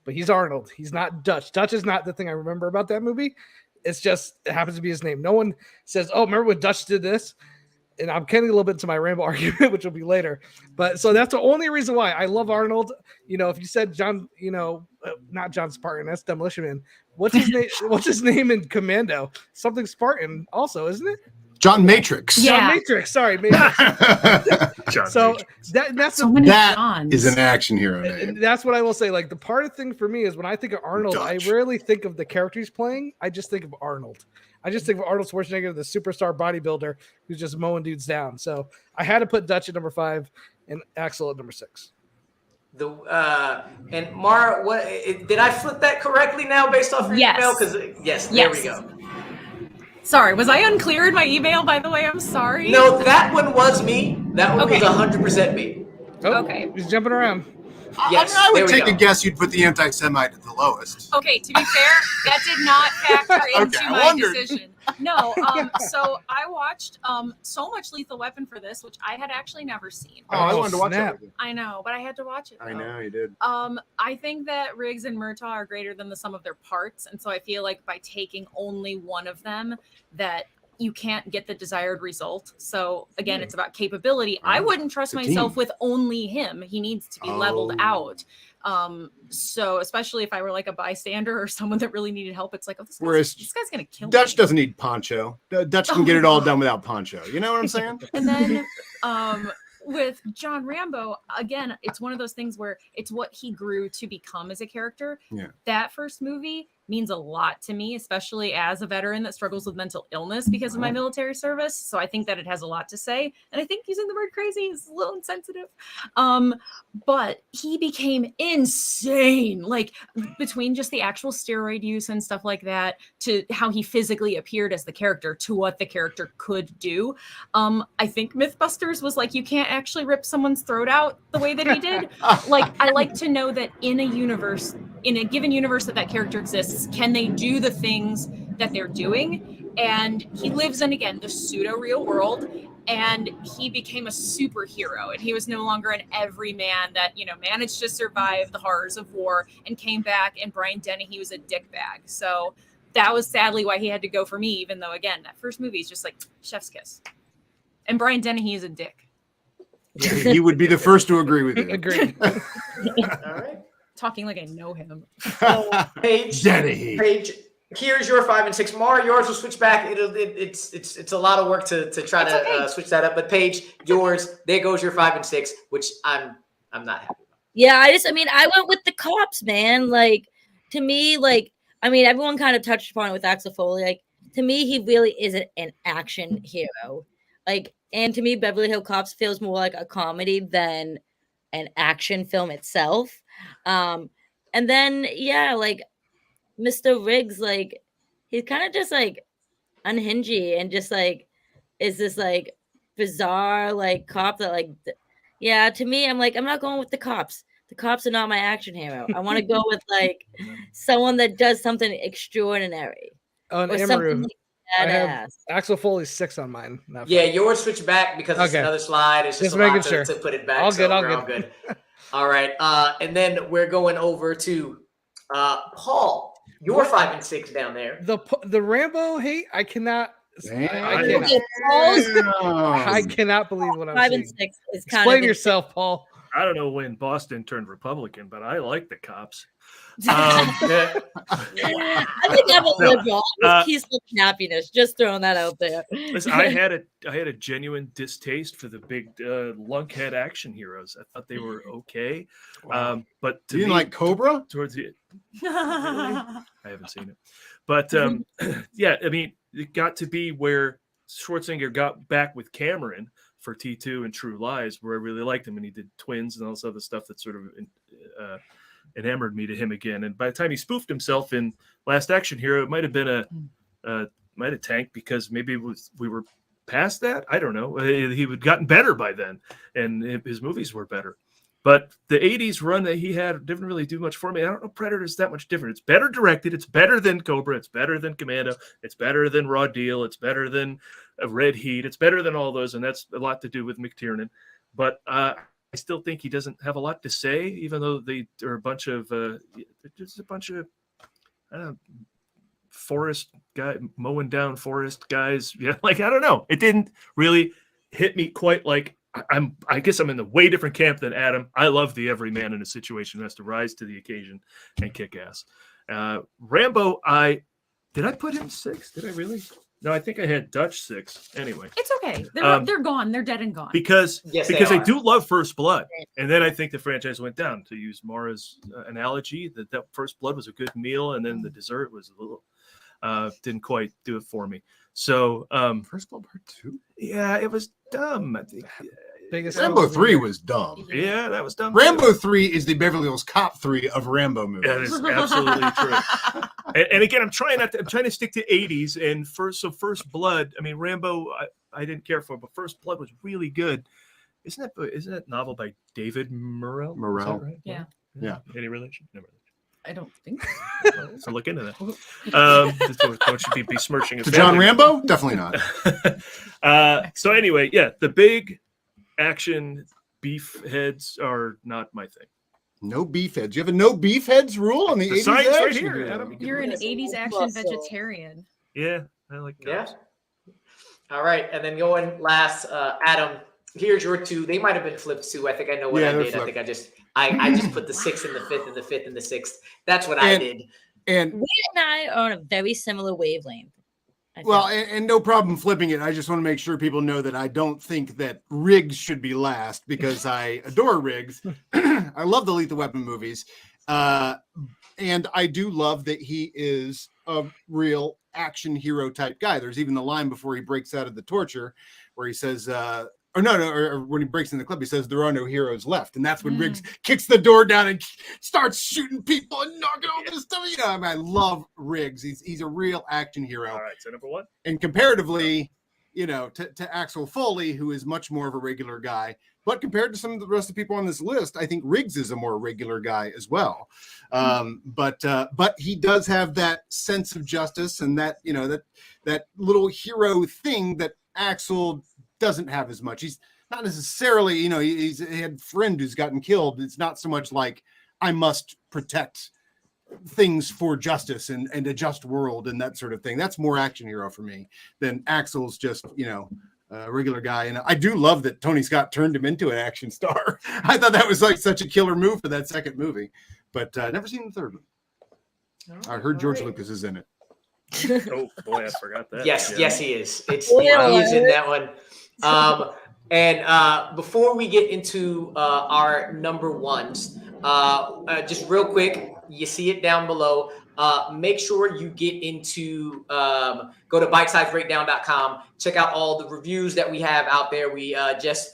but he's Arnold. He's not Dutch. Dutch is not the thing I remember about that movie. It's just, it happens to be his name. No one says, oh, remember when Dutch did this? And I'm getting a little bit into my Rambo argument, which will be later. But so that's the only reason why I love Arnold. You know, if you said John, you know, not John Spartan, that's Demolition Man. What's his name? What's his name in Commando? Something Spartan also, isn't it? John Matrix. Yeah. John Matrix. Sorry, Matrix. John So Matrix. that's So many That Johns. is an action hero and name. that's what I will say. Like the part of thing for me is when I think of Arnold, Dutch. I rarely think of the character he's playing. I just think of Arnold. I just think of Arnold Schwarzenegger, the superstar bodybuilder who's just mowing dudes down. So I had to put Dutch at number 5 and Axel at number 6. And Mara, what did I flip that correctly now based off your Yes. email? Because there we go. Sorry, was I unclear in my email, by the way? I'm sorry. No, that one was me. That one Okay. was 100% me. Oh, Okay. He's jumping around. Yes, I there would we take go. a guess you'd put the anti-Semite at the lowest. Okay, to be fair, that did not factor into Okay, I my wondered. decision. No, so I watched so much Lethal Weapon for this, which I had actually never seen. Oh, I wanted to watch snap. that with you. I know, but I had to watch it. I though. know you did. I think that Riggs and Murtaugh are greater than the sum of their parts, and so I feel like by taking only one of them, that you can't get the desired result. So again, it's about capability. I wouldn't trust It's a myself team. with only him. He needs to be leveled out. So especially if I were like a bystander or someone that really needed help, it's like, oh, Whereas this guy's gonna kill Dutch me. doesn't need Poncho. Dutch can get it all done without Poncho. You know what I'm saying? And then with John Rambo, again, it's one of those things where it's what he grew to become as a character. Yeah. That first movie means a lot to me, especially as a veteran that struggles with mental illness because of my military service. So I think that it has a lot to say. And I think using the word crazy is a little insensitive. But he became insane, like between just the actual steroid use and stuff like that to how he physically appeared as the character to what the character could do. I think Mythbusters was like, you can't actually rip someone's throat out the way that he did. Like, I like to know that in a universe, in a given universe that character exists, can they do the things that they're doing? And he lives in, again, the pseudo real world, and he became a superhero, and he was no longer an everyman that, you know, managed to survive the horrors of war and came back. And Brian Dennehy was a dickbag. So that was sadly why he had to go for me, even though, again, that first movie is just like chef's kiss. And Brian Dennehy is a dick. He would be the first to agree with you. Agreed. All right. Talking like I know him. Paige, Dennehy. Paige, here's your 5 and 6. Mara, yours will switch back. It's a lot of work to try to switch that up. But Paige, yours, there goes your 5 and 6, which I'm not happy about. Yeah, I went with the cops, man. Like, to me, like, I mean, everyone kind of touched upon it with Axel Foley. Like, to me, he really isn't an action hero. Like, and to me, Beverly Hills Cops feels more like a comedy than an action film itself. And then, yeah, like, Mr. Riggs, like, he's kind of just, like, unhinged and just, like, is this, like, bizarre, like, cop that, like, yeah, to me, I'm like, I'm not going with the cops. The cops are not my action hero. I want to go with, like, someone that does something extraordinary. Oh, and Or Amaru. something like I have badass. Axel Foley's 6 on mine. not Yeah, 5. yours switch back because it's Okay. another slide. It's just Just a lot making sure. to put it back. All so good, all we're good. All right. And then we're going over to Paul. Your 5 and 6 down there. The Rambo hate, I cannot. I Damn. cannot believe what I'm 5 seeing. and 6 is kind Explain of yourself, Paul. I don't know when Boston turned Republican, but I like the cops. I think I'm a liberal. I'm peaceful happiness. Just throwing that out there. Listen, I had a genuine distaste for the big lunkhead action heroes. I thought they were okay, but to You didn't me, like Cobra? towards the I haven't seen it, but yeah, I mean, it got to be where Schwarzenegger got back with Cameron for T2 and True Lies, where I really liked him, and he did Twins and all this other stuff that sort of enamored me to him again. And by the time he spoofed himself in Last Action Hero, it might have been might have tanked because maybe we were past that. I don't know. He had gotten better by then, and his movies were better. But the 80s run that he had didn't really do much for me. I don't know Predator's that much different. It's better directed. It's better than Cobra. It's better than Commando. It's better than Raw Deal. It's better than Red Heat. It's better than all those, and that's a lot to do with McTiernan. But I still think he doesn't have a lot to say, even though they are a bunch of just a bunch of forest guy mowing down forest guys. Yeah, like I don't know. It didn't really hit me quite like. I guess I'm in the way different camp than Adam. I love the every man in a situation who has to rise to the occasion and kick ass. Rambo, did I put him 6? Did I really? No, I think I had Dutch 6. Anyway, It's okay. They're gone. They're dead and gone. because Yes, I are. do love First Blood, and then I think the franchise went down. To use Mara's analogy, that First Blood was a good meal, and then the dessert was a little didn't quite do it for me. So First Blood Part 2? yeah, it was dumb. I think. Biggest Rambo 3 was dumb. Yeah, that was dumb. Rambo 3 is the Beverly Hills Cop 3 of Rambo movies. That is absolutely true. And again, I'm trying to stick to 80s. And First Blood. I mean, Rambo, I didn't care for, but First Blood was really good. Isn't that novel by David Morrell? Is that right? Yeah. Yeah. Any relation? No relation. I don't think. So look into that. Don't you be besmirching his To John family. Rambo? Definitely not. So anyway, yeah, the big action beef heads are not my thing. No beef heads. You have a no beef heads rule on the The 80s sign's right action here, hero? Adam. You're an 80s action vegetarian. Yeah, I like Yeah. cows. All right, and then going last, Adam. Here's your 2. They might have been flipped too. I think I know what Yeah, I they're did. I flipped. think I just put the 6 in the 5th and the 5th and the 6th. That's what I did. And Wade and I are on a very similar wavelength. I well, think. and no problem flipping it. I just want to make sure people know that I don't think that Riggs should be last because I adore Riggs. I love the Lethal Weapon movies. And I do love that he is a real action hero type guy. There's even the line before he breaks out of the torture where he says, or when he breaks in the club, he says, there are no heroes left. And that's when Riggs kicks the door down and starts shooting people and knocking over the stuff. You know, I mean, I love Riggs. He's a real action hero. All right, so number 1. And comparatively, you know, to Axel Foley, who is much more of a regular guy. But compared to some of the rest of the people on this list, I think Riggs is a more regular guy as well. But he does have that sense of justice and that, you know, that little hero thing that Axel doesn't have as much. He's not necessarily, you know, he had a friend who's gotten killed. It's not so much like I must protect things for justice and a just world and that sort of thing. That's more action hero for me than Axel's just, you know, a regular guy. And I do love that Tony Scott turned him into an action star. I thought that was like such a killer move for that second movie, but never seen the third one. I heard George Lucas is in it. Oh boy, I forgot that. Yes, Yeah. yes, he is. He's Spoiler in alert. that one. And before we get into our number ones, just real quick, you see it down below. Make sure you get into go to bitesizebreakdown.com. Check out all the reviews that we have out there. We just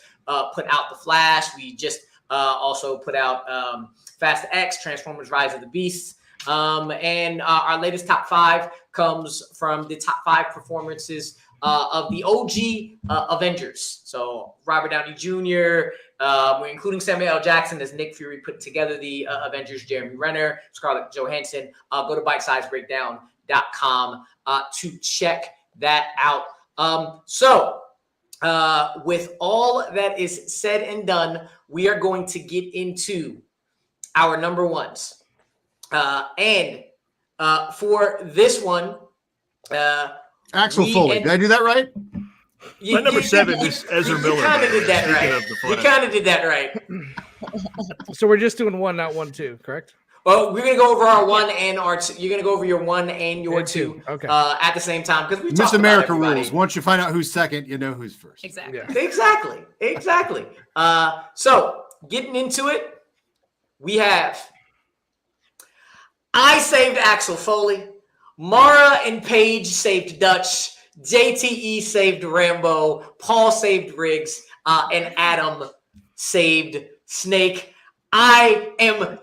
put out The Flash. We just also put out Fast X, Transformers: Rise of the Beasts. And our latest top 5 comes from the top 5 performances of the OG Avengers. So Robert Downey Jr., we're including Samuel L. Jackson as Nick Fury put together the Avengers, Jeremy Renner, Scarlett Johansson. Go to bitesizebreakdown.com to check that out. So with all that is said and done, we are going to get into our number ones. And for this one, Axel Foley. Did I do that right? My number 7 is Ezra Miller. You kind of did that Speaking right. of The You Flash. kind of did that right. So we're just doing 1, not 1, 2, correct? Well, we're gonna go over our 1 and our 2. You're gonna go over your 1 and your And 2. Okay. At the same time because we Miss talked America about everybody. rules. Once you find out who's second, you know who's first. Exactly. Yeah. Exactly. So getting into it, we have I saved Axel Foley, Mara and Paige saved Dutch, JTE saved Rambo, Paul saved Riggs, and Adam saved Snake. I am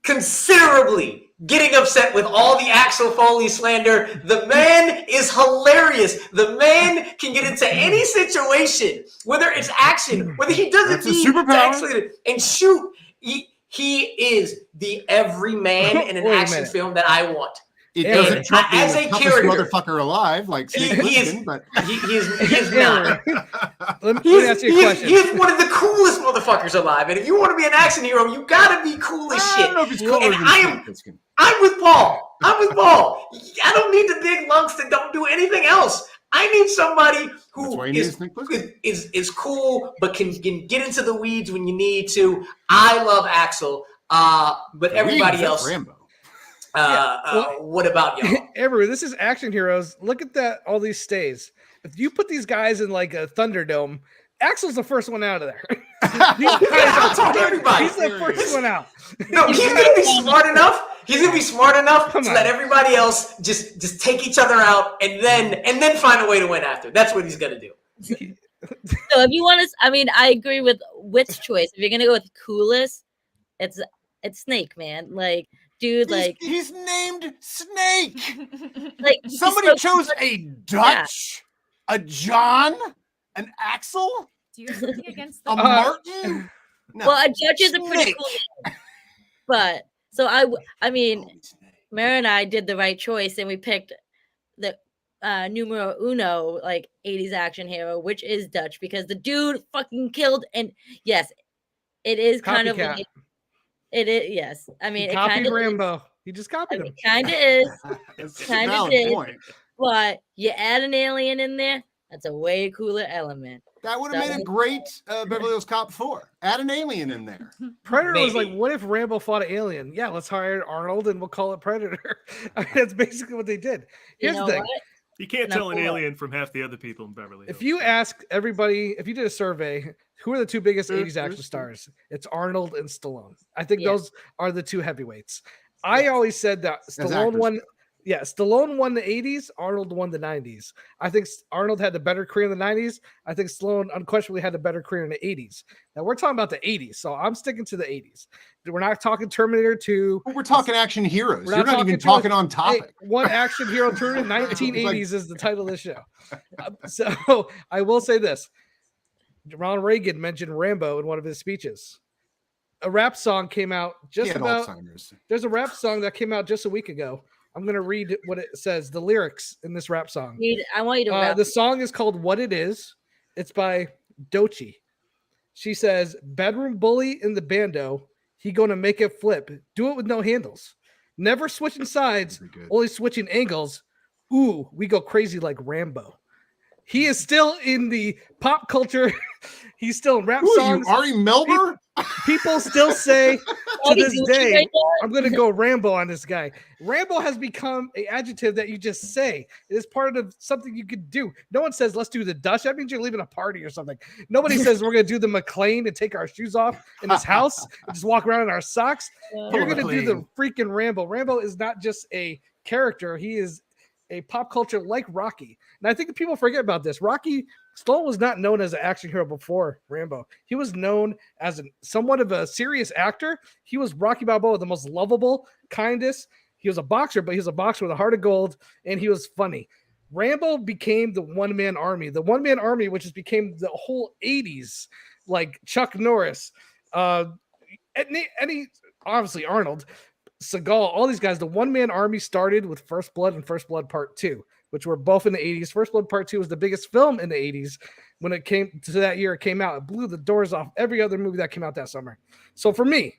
considerably getting upset with all the Axel Foley slander. The man is hilarious. The man can get into any situation, whether it's action, whether he doesn't need to actually and shoot. He is the everyman in an action film that I want. It doesn't trump being as the a toughest character motherfucker alive, like Snake Plissken, but he is not. Let me ask you a question. He is one of the coolest motherfuckers alive, and if you want to be an action hero, you gotta be cool as shit. I don't know if he's cooler And than Snake Plissken. I'm with Paul. I don't need the big lunks that don't do anything else. I need somebody who is cool, but can get into the weeds when you need to. I love Axel, but everybody else. Rambo. What about y'all? Everyone, this is Action Heroes. Look at that, all these stays. If you put these guys in like a Thunderdome, Axel's the first one out of there. Everybody. He's the first one out. No, he's gonna be smart enough. He's gonna be smart enough to let everybody else just take each other out and then find a way to win after. That's what he's gonna do. So if you want to, I mean, I agree with Witt's choice. If you're gonna go with coolest, it's Snake, man. Like, dude, like he's named Snake. Like somebody chose a Dutch, a John, an Axel. Do you have anything against a Martin? No. Well, a Dutch is a pretty cool name. But so I mean, Mara and I did the right choice, and we picked the numero uno, like 80s action hero, which is Dutch, because the dude fucking killed. And yes, it is kind of like, it is. Yes, I mean, he copied Rambo. He just copied him. Kind of is. Kind of is. But you add an alien in there, that's a way cooler element. That would have made a great Beverly Hills Cop 4. Add an alien in there. Predator was like, what if Rambo fought an alien? Yeah, let's hire Arnold and we'll call it Predator. I mean, that's basically what they did. Here's the thing. You can't tell an alien from half the other people in Beverly Hills. If you ask everybody, if you did a survey, who are the two biggest 80s action stars? It's Arnold and Stallone. I think those are the two heavyweights. I always said that Stallone won. Yeah, Stallone won the 80s. Arnold won the 90s. I think Arnold had the better career in the 90s. I think Stallone unquestionably had a better career in the 80s. Now we're talking about the 80s, so I'm sticking to the 80s. We're not talking Terminator 2. We're talking action heroes. You're not even talking on topic. Hey, one action hero tournament, 1980s is the title of this show. So I will say this. Ronald Reagan mentioned Rambo in one of his speeches. A rap song came out just about. There's a rap song that came out just a week ago. I'm going to read what it says, the lyrics in this rap song. I want you to rap. The song is called What It Is. It's by Doechii. She says, bedroom bully in the bando. He going to make it flip. Do it with no handles. Never switching sides, only switching angles. Ooh, we go crazy like Rambo. He is still in the pop culture. He's still in rap songs. Ari Melber? People still say to this day, I'm going to go Rambo on this guy. Rambo has become an adjective that you just say. It is part of something you could do. No one says, let's do the Dutch. That means you're leaving a party or something. Nobody says we're going to do the McClane and take our shoes off in this house and just walk around in our socks. You're going to do the freaking Rambo. Rambo is not just a character. He is a pop culture like Rocky. And I think people forget about this. Stallone was not known as an action hero before Rambo. He was known as somewhat of a serious actor. He was Rocky Balboa, the most lovable, kindest. He was a boxer, but he was a boxer with a heart of gold, and he was funny. Rambo became the one-man army. The one-man army, which became the whole 80s, like Chuck Norris, obviously Arnold, Seagal, all these guys. The one-man army started with First Blood and First Blood Part 2, which were both in the 80s. First Blood Part 2 was the biggest film in the 80s. When it came to that year, it came out. It blew the doors off every other movie that came out that summer. So for me,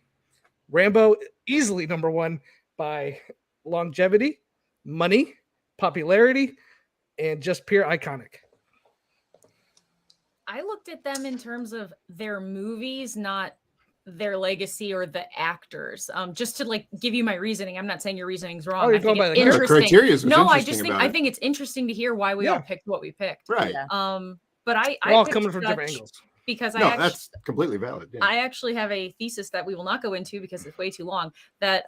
Rambo easily number one by longevity, money, popularity, and just pure iconic. I looked at them in terms of their movies, not their legacy or the actors. Just to like give you my reasoning. I'm not saying your reasoning's wrong. Oh, you're going by the criteria. No, I just think I think it's interesting to hear why we all picked what we picked. Right. But we're all coming from different angles. Because that's completely valid. Yeah. I actually have a thesis that we will not go into because it's way too long. That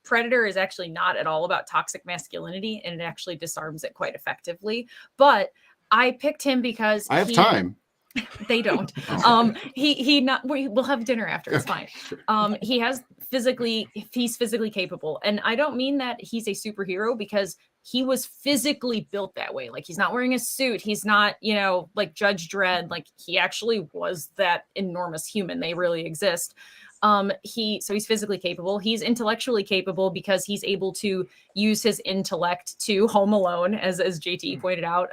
Predator is actually not at all about toxic masculinity, and it actually disarms it quite effectively. But I picked him because I have time. They don't. We'll have dinner after. It's fine. He's physically capable. And I don't mean that he's a superhero because he was physically built that way. Like he's not wearing a suit. He's not, like Judge Dredd. Like he actually was that enormous human. They really exist. He's physically capable. He's intellectually capable because he's able to use his intellect to Home Alone, as JT pointed out,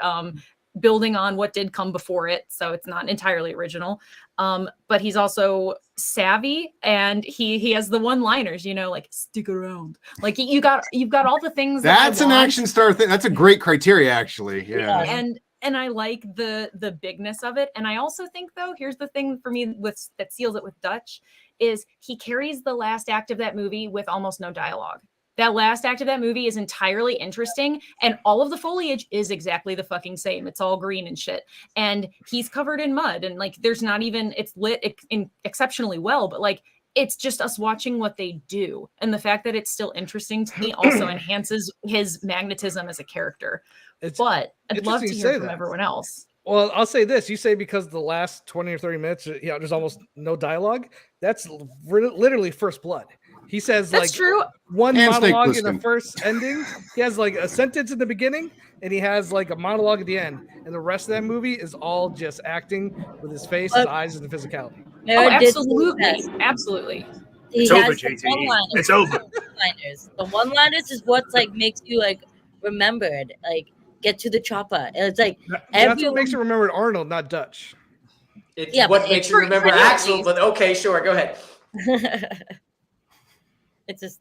building on what did come before it. So it's not entirely original. But he's also savvy and he has the one-liners, like stick around. Like you got all the things. That's an action star thing. That's a great criteria, actually. Yeah. And I like the bigness of it. And I also think, though, here's the thing for me that seals it with Dutch is he carries the last act of that movie with almost no dialogue. That last act of that movie is entirely interesting, and all of the foliage is exactly the fucking same. It's all green and shit. And he's covered in mud, and like there's not even, it's lit exceptionally well, but like it's just us watching what they do. And the fact that it's still interesting to me also enhances his magnetism as a character. But I'd love to hear from everyone else. Well, I'll say this. You say because the last 20 or 30 minutes, there's almost no dialogue. That's literally First Blood. He says that's true. One monologue in the first ending. He has like a sentence in the beginning and he has like a monologue at the end. And the rest of that movie is all just acting with his face, his eyes, and the physicality. Oh, absolutely. Absolutely. It's over, JT. It's over. The one-liners is what's like makes you like remembered. Like get to the chopper. It's like that's what makes you remember Arnold, not Dutch. It's what makes you remember Axel, but okay, sure, go ahead. It's just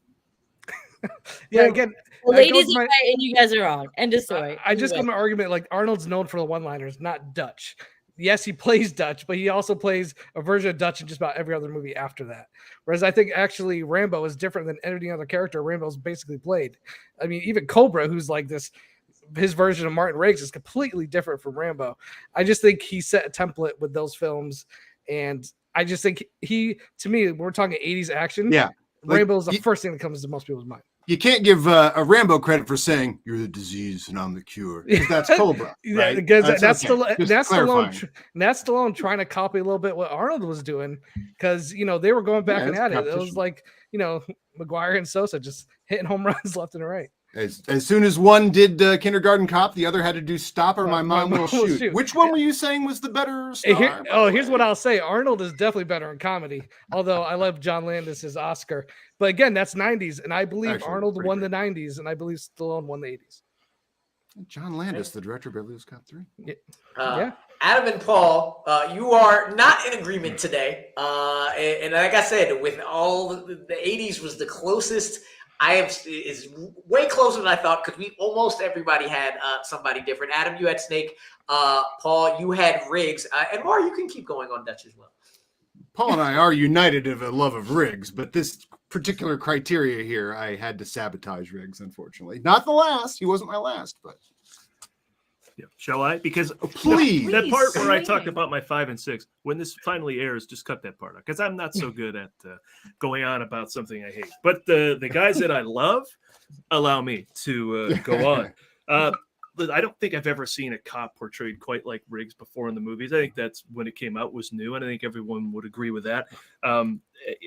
again. The ladies are right and you guys are wrong. End of story. I just got my argument. Like Arnold's known for the one-liners, not Dutch. Yes, he plays Dutch, but he also plays a version of Dutch in just about every other movie after that. Whereas I think actually Rambo is different than any other character Rambo's basically played. I mean, even Cobra, who's like this, his version of Martin Riggs is completely different from Rambo. I just think he set a template with those films, and I just think to me, when we're talking 80s action, Rambo is the first thing that comes to most people's mind. You can't give a Rambo credit for saying you're the disease and I'm the cure. That's Cobra. Right? Because that's Stallone trying to copy a little bit what Arnold was doing, because they were going back and at it. It was like McGuire and Sosa just hitting home runs left and right. As soon as one did Kindergarten Cop, the other had to do Stop or My Mom Will Shoot. Which one were you saying was the better star? Here's what I'll say. Arnold is definitely better in comedy, although I love John Landis' Oscar. But again, that's 90s, and I believe Arnold won the 90s, and I believe Stallone won the 80s. John Landis, the director of Beverly Hills Cop 3. Yeah. Adam and Paul, you are not in agreement today. And like I said, with all the 80s was the closest is way closer than I thought, because almost everybody had somebody different. Adam, you had Snake. Paul, you had Riggs. And Mara, you can keep going on Dutch as well. Paul and I are united of a love of Riggs, but this particular criteria here, I had to sabotage Riggs, unfortunately. Not the last. He wasn't my last, but. Yeah. Shall I? Because please, that part where I talked about my 5 and 6, when this finally airs, just cut that part out, because I'm not so good at going on about something I hate. But the guys that I love allow me to go on. I don't think I've ever seen a cop portrayed quite like Riggs before in the movies. I think that's when it came out was new, and I think everyone would agree with that.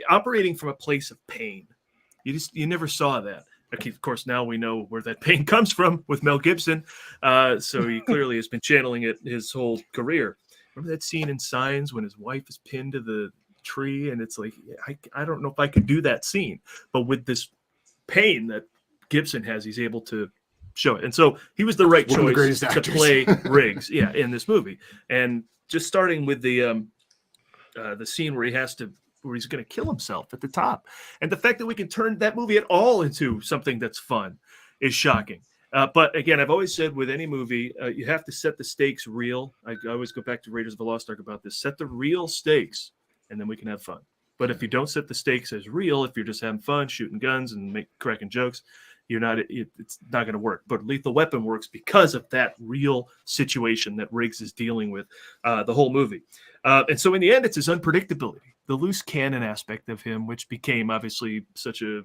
Operating from a place of pain, you never saw that. Of course, now we know where that pain comes from with Mel Gibson. So he clearly has been channeling it his whole career. Remember that scene in Signs when his wife is pinned to the tree, and it's like, I don't know if I could do that scene, but with this pain that Gibson has, he's able to show it. And so he was the right choice to play Riggs, in this movie. And just starting with the scene where he's going to kill himself at the top. And the fact that we can turn that movie at all into something that's fun is shocking. But again, I've always said with any movie, you have to set the stakes real. I always go back to Raiders of the Lost Ark about this. Set the real stakes, and then we can have fun. But if you don't set the stakes as real, if you're just having fun, shooting guns and cracking jokes, it's not going to work. But Lethal Weapon works because of that real situation that Riggs is dealing with the whole movie. And so in the end, it's his unpredictability, the loose cannon aspect of him, which became obviously such a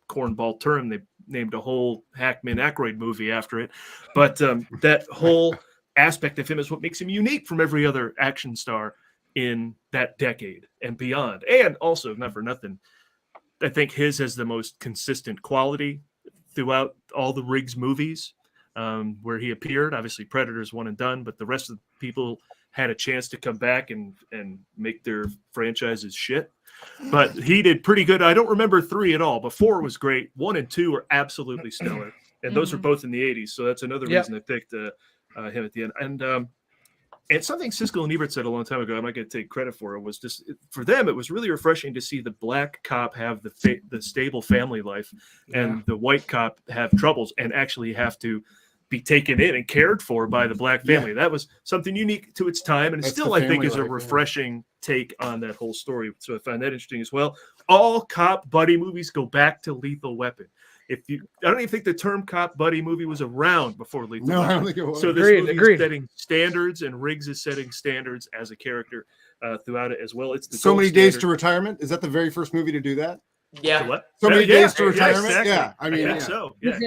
cornball term. They named a whole Hackman Aykroyd movie after it. But that whole aspect of him is what makes him unique from every other action star in that decade and beyond. And also, not for nothing, I think his has the most consistent quality throughout all the Riggs movies where he appeared. Obviously, Predator's one and done, but the rest of the people had a chance to come back and make their franchises shit. But he did pretty good. I don't remember 3 at all, but 4 was great. 1 and 2 were absolutely stellar. And those were both in the 80s. So that's another reason I picked him at the end. And something Siskel and Ebert said a long time ago, I'm not going to take credit for it, was just for them, it was really refreshing to see the black cop have the stable family life and the white cop have troubles and actually have to be taken in and cared for by the black family. That was something unique to its time. And still, I think, is a refreshing take on that whole story. So I find that interesting as well. All cop buddy movies go back to Lethal Weapon. I don't even think the term cop buddy movie was around before Lethal Weapon. I don't think it was. So this movie is setting standards, and Riggs is setting standards as a character throughout it as well. It's the So Many Days to Retirement. Is that the very first movie to do that? Yeah. What? So Many Days to Retirement. Exactly. Yeah, I mean, so. Yeah.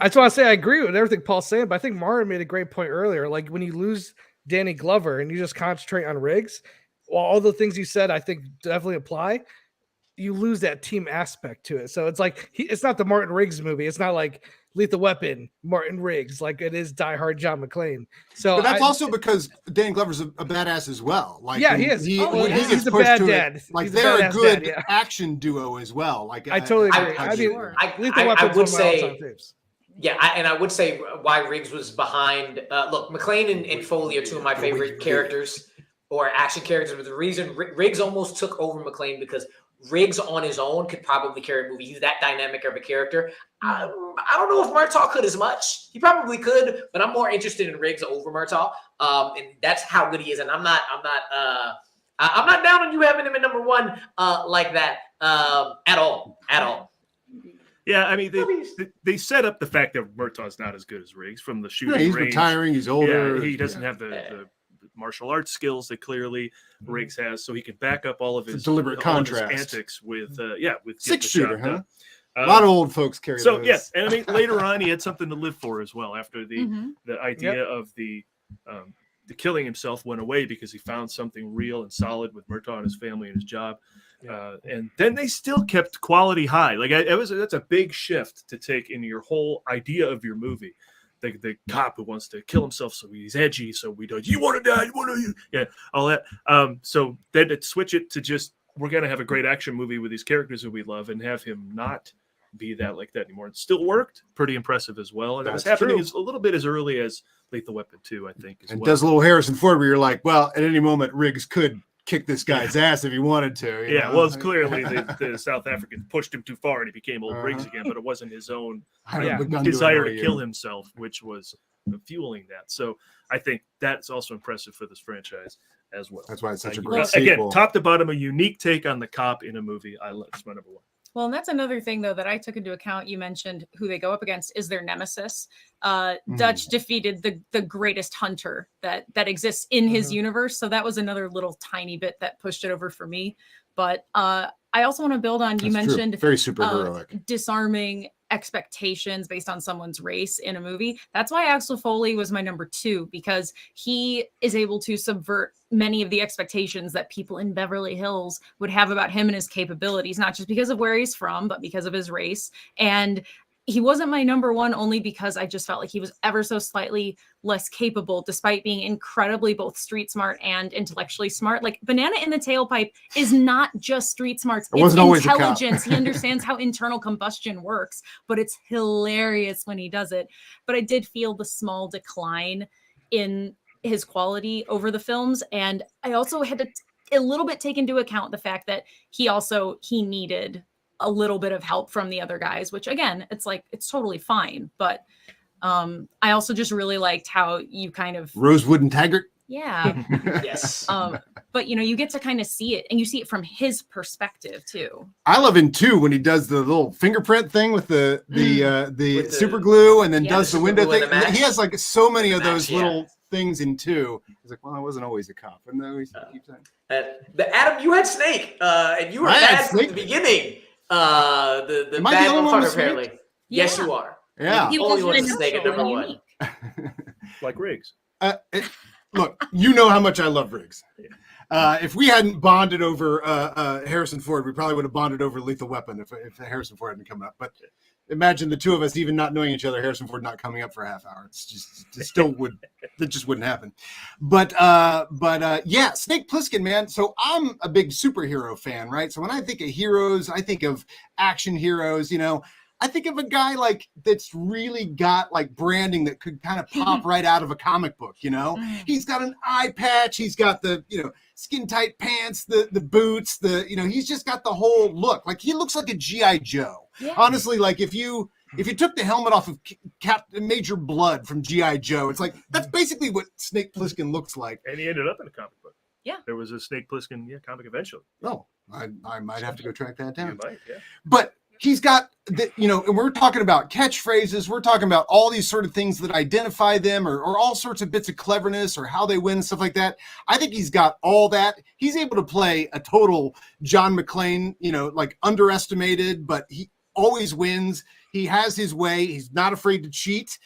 I just want to say I agree with everything Paul's saying, but I think Mara made a great point earlier. Like when you lose Danny Glover and you just concentrate on Riggs, well, all the things you said I think definitely apply. You lose that team aspect to it. So it's like it's not the Martin Riggs movie. It's not like Lethal Weapon, Martin Riggs, like it is Die Hard John McClane. So but that's also because Danny Glover's a badass as well. Like he is. He's a bad dad. Like they're a good action duo as well. Like I totally agree. I would say, I would say why Riggs was behind. Look, McClane and Foley are two of my favorite characters or action characters. But the reason Riggs almost took over McClane because Riggs on his own could probably carry a movie. He's that dynamic of a character. I don't know if Murtaugh could as much. He probably could, but I'm more interested in Riggs over Murtaugh. And that's how good he is. And I'm not down on you having him at number 1 like that at all. Yeah, I mean they set up the fact that Murtaugh's not as good as Riggs from the shooting he's range. Retiring. He's older. Yeah, he doesn't have the martial arts skills that clearly Riggs has, so he can back up all of his deliberate contrast antics with 6-shooter, huh? A lot of old folks carry those. Yes, and I mean later on he had something to live for as well after the idea of the killing himself went away because he found something real and solid with Murtaugh and his family and his job. And then they still kept quality high. Like that's a big shift to take in your whole idea of your movie. The cop who wants to kill himself, so he's edgy. So we don't. You want to die? All that. So then to switch it to just we're gonna have a great action movie with these characters that we love and have him not be that like that anymore. It still worked. Pretty impressive as well. And it was happening a little bit as early as Lethal Weapon 2, I think. And does a little Harrison Ford where you're like, well, at any moment Riggs could kick this guy's ass if he wanted to. You know? Well, it's clearly the South Africans pushed him too far and he became old Riggs again, but it wasn't his own desire to kill himself, which was fueling that. So I think that's also impressive for this franchise as well. That's why it's such a great sequel. Again, top to bottom, a unique take on the cop in a movie. That's my number 1. Well, and that's another thing, though, that I took into account. You mentioned who they go up against is their nemesis. Dutch defeated the greatest hunter that exists in his universe. So that was another little tiny bit that pushed it over for me. But I also want to build on, you mentioned very superheroic, disarming expectations based on someone's race in a movie. That's why Axel Foley was my number 2, because he is able to subvert many of the expectations that people in Beverly Hills would have about him and his capabilities, not just because of where he's from, but because of his race. And he wasn't my number 1 only because I just felt like he was ever so slightly less capable, despite being incredibly both street smart and intellectually smart. Like Banana in the Tailpipe is not just street smarts. It's intelligence. He understands how internal combustion works, but it's hilarious when he does it. But I did feel the small decline in his quality over the films. And I also had to a little bit take into account the fact that he needed a little bit of help from the other guys, which again, it's totally fine. But I also just really liked how you kind of Rosewood and Taggart. Yeah. Yes. But you get to kind of see it, and you see it from his perspective too. I love in 2 when he does the little fingerprint thing with the super glue and then does the window thing. He has like so many of those little things in 2. He's like, well, I wasn't always a cop. And then he keeps saying, Adam, you had Snake, and you were bad from the beginning. The bad motherfucker apparently. Yes, you are. Yeah. Only one Snake at number 1. Like Riggs. Look, you know how much I love Riggs. If we hadn't bonded over Harrison Ford, we probably would have bonded over Lethal Weapon if Harrison Ford hadn't come up. But imagine the two of us even not knowing each other, Harrison Ford not coming up for a half hour. It just wouldn't happen. But yeah, Snake Plissken, man. So I'm a big superhero fan, right? So when I think of heroes, I think of action heroes, I think of a guy like that's really got like branding that could kind of pop right out of a comic book, He's got an eye patch, he's got the, skin tight pants, the boots, he's just got the whole look. Like he looks like a G.I. Joe. Yeah. Honestly, like if you took the helmet off of Major Blood from G.I. Joe, it's like that's basically what Snake Plissken looks like. And he ended up in a comic book. Yeah. There was a Snake Plissken comic eventually. Oh, I might have to go track that down. You might, yeah. But he's got and we're talking about catchphrases. We're talking about all these sort of things that identify them or all sorts of bits of cleverness or how they win, stuff like that. I think he's got all that. He's able to play a total John McClane, like underestimated, but he always wins. He has his way. He's not afraid to cheat.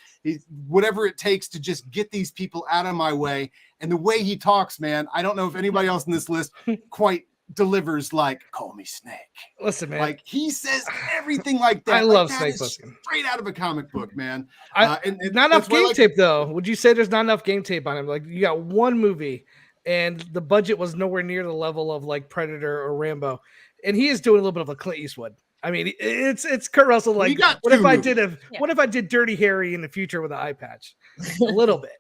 Whatever it takes to just get these people out of my way. And the way he talks, man, I don't know if anybody else in this list quite delivers like call me Snake. Listen, man, like he says everything like that. I love that Snake Plissken. Straight out of a comic book, man. And not enough game tape though. Would you say there's not enough game tape on him? Like you got one movie and the budget was nowhere near the level of like Predator or Rambo, and he is doing a little bit of a Clint Eastwood. I mean, it's Kurt Russell. Like, what if I did Dirty Harry in the future with an eye patch? A little bit.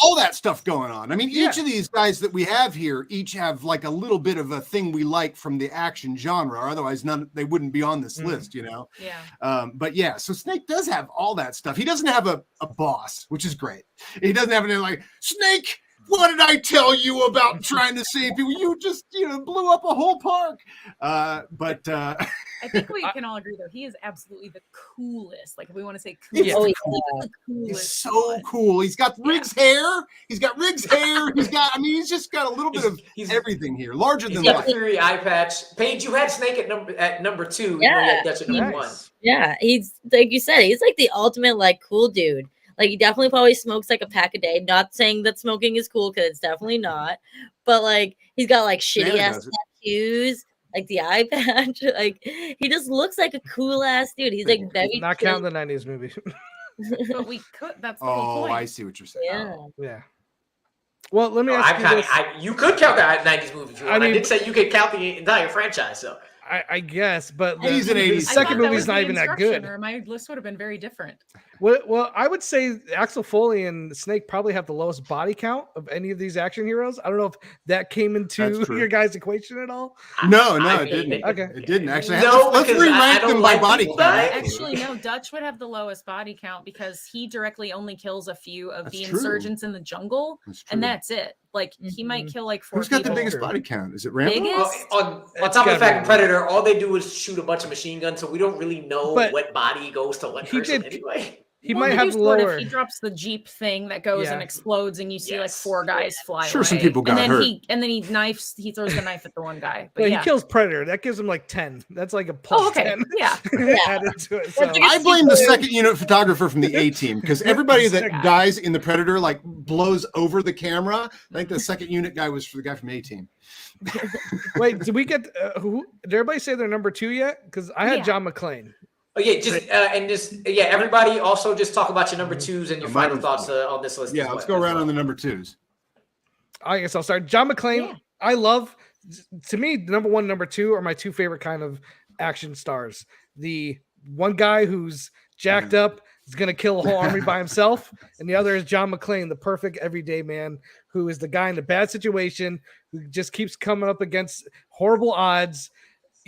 All that stuff going on. I mean, each of these guys that we have here, each have like a little bit of a thing we like from the action genre. Or otherwise, they wouldn't be on this list, Yeah. But yeah, so Snake does have all that stuff. He doesn't have a boss, which is great. He doesn't have anything like Snake. What did I tell you about trying to save people? You just, blew up a whole park. But I think we can all agree, though, he is absolutely the coolest. Like, if we want to say coolest, the coolest. He's so cool. He's got Riggs hair. He's got Riggs hair. He's just got a little bit of everything here. Larger than life. Theory eye patch. Paige, you had Snake at number 2. Yeah, That's at number 1. Yeah, he's like you said, he's like the ultimate like cool dude. Like he definitely probably smokes like a pack a day. Not saying that smoking is cool because it's definitely not. But like he's got like shitty ass tattoos, like the eye patch. Like he just looks like a cool ass dude. He's like very not counting the 90s movie. But we could. That's the whole point. I see what you're saying. Yeah. Well, let me ask you this. You could count the 90s movie if you want. I did say you could count the entire franchise, so. I guess, but he's an 80s. Second movie's not even that good. Or my list would have been very different. Well, I would say Axel Foley and Snake probably have the lowest body count of any of these action heroes. I don't know if that came into your guys' equation at all. No, it didn't. Okay, it didn't actually. No, let's re-rank them by body count. Actually, no. Dutch would have the lowest body count because he directly only kills a few of the insurgents in the jungle, and that's it. Like he might kill like 4 Who's got people. the biggest body count? Is it Rambo? On top of the fact, Predator, all they do is shoot a bunch of machine guns, so we don't really know what body goes to what person anyway. He might have lower. He drops the Jeep thing that goes and explodes, and you see like 4 guys fly Sure, away. some people got hurt. And then he throws the knife at the one guy. But he kills Predator. That gives him like 10. That's like a plus 10. Yeah. Added to it. So. I blame the second unit photographer from the A team because everybody that dies in the Predator like blows over the camera. I think the second unit guy was for the guy from A team. Wait, did we get did everybody say their number 2 yet? Because I had John McClane. Oh yeah, everybody also just talk about your number 2s and your final thoughts on this list. Yeah, let's go around on the number 2s. I guess I'll start. John McClane. I love. To me, number 1, number 2 are my 2 favorite kind of action stars. The one guy who's jacked up is going to kill a whole army by himself, and the other is John McClane, the perfect everyday man who is the guy in a bad situation who just keeps coming up against horrible odds.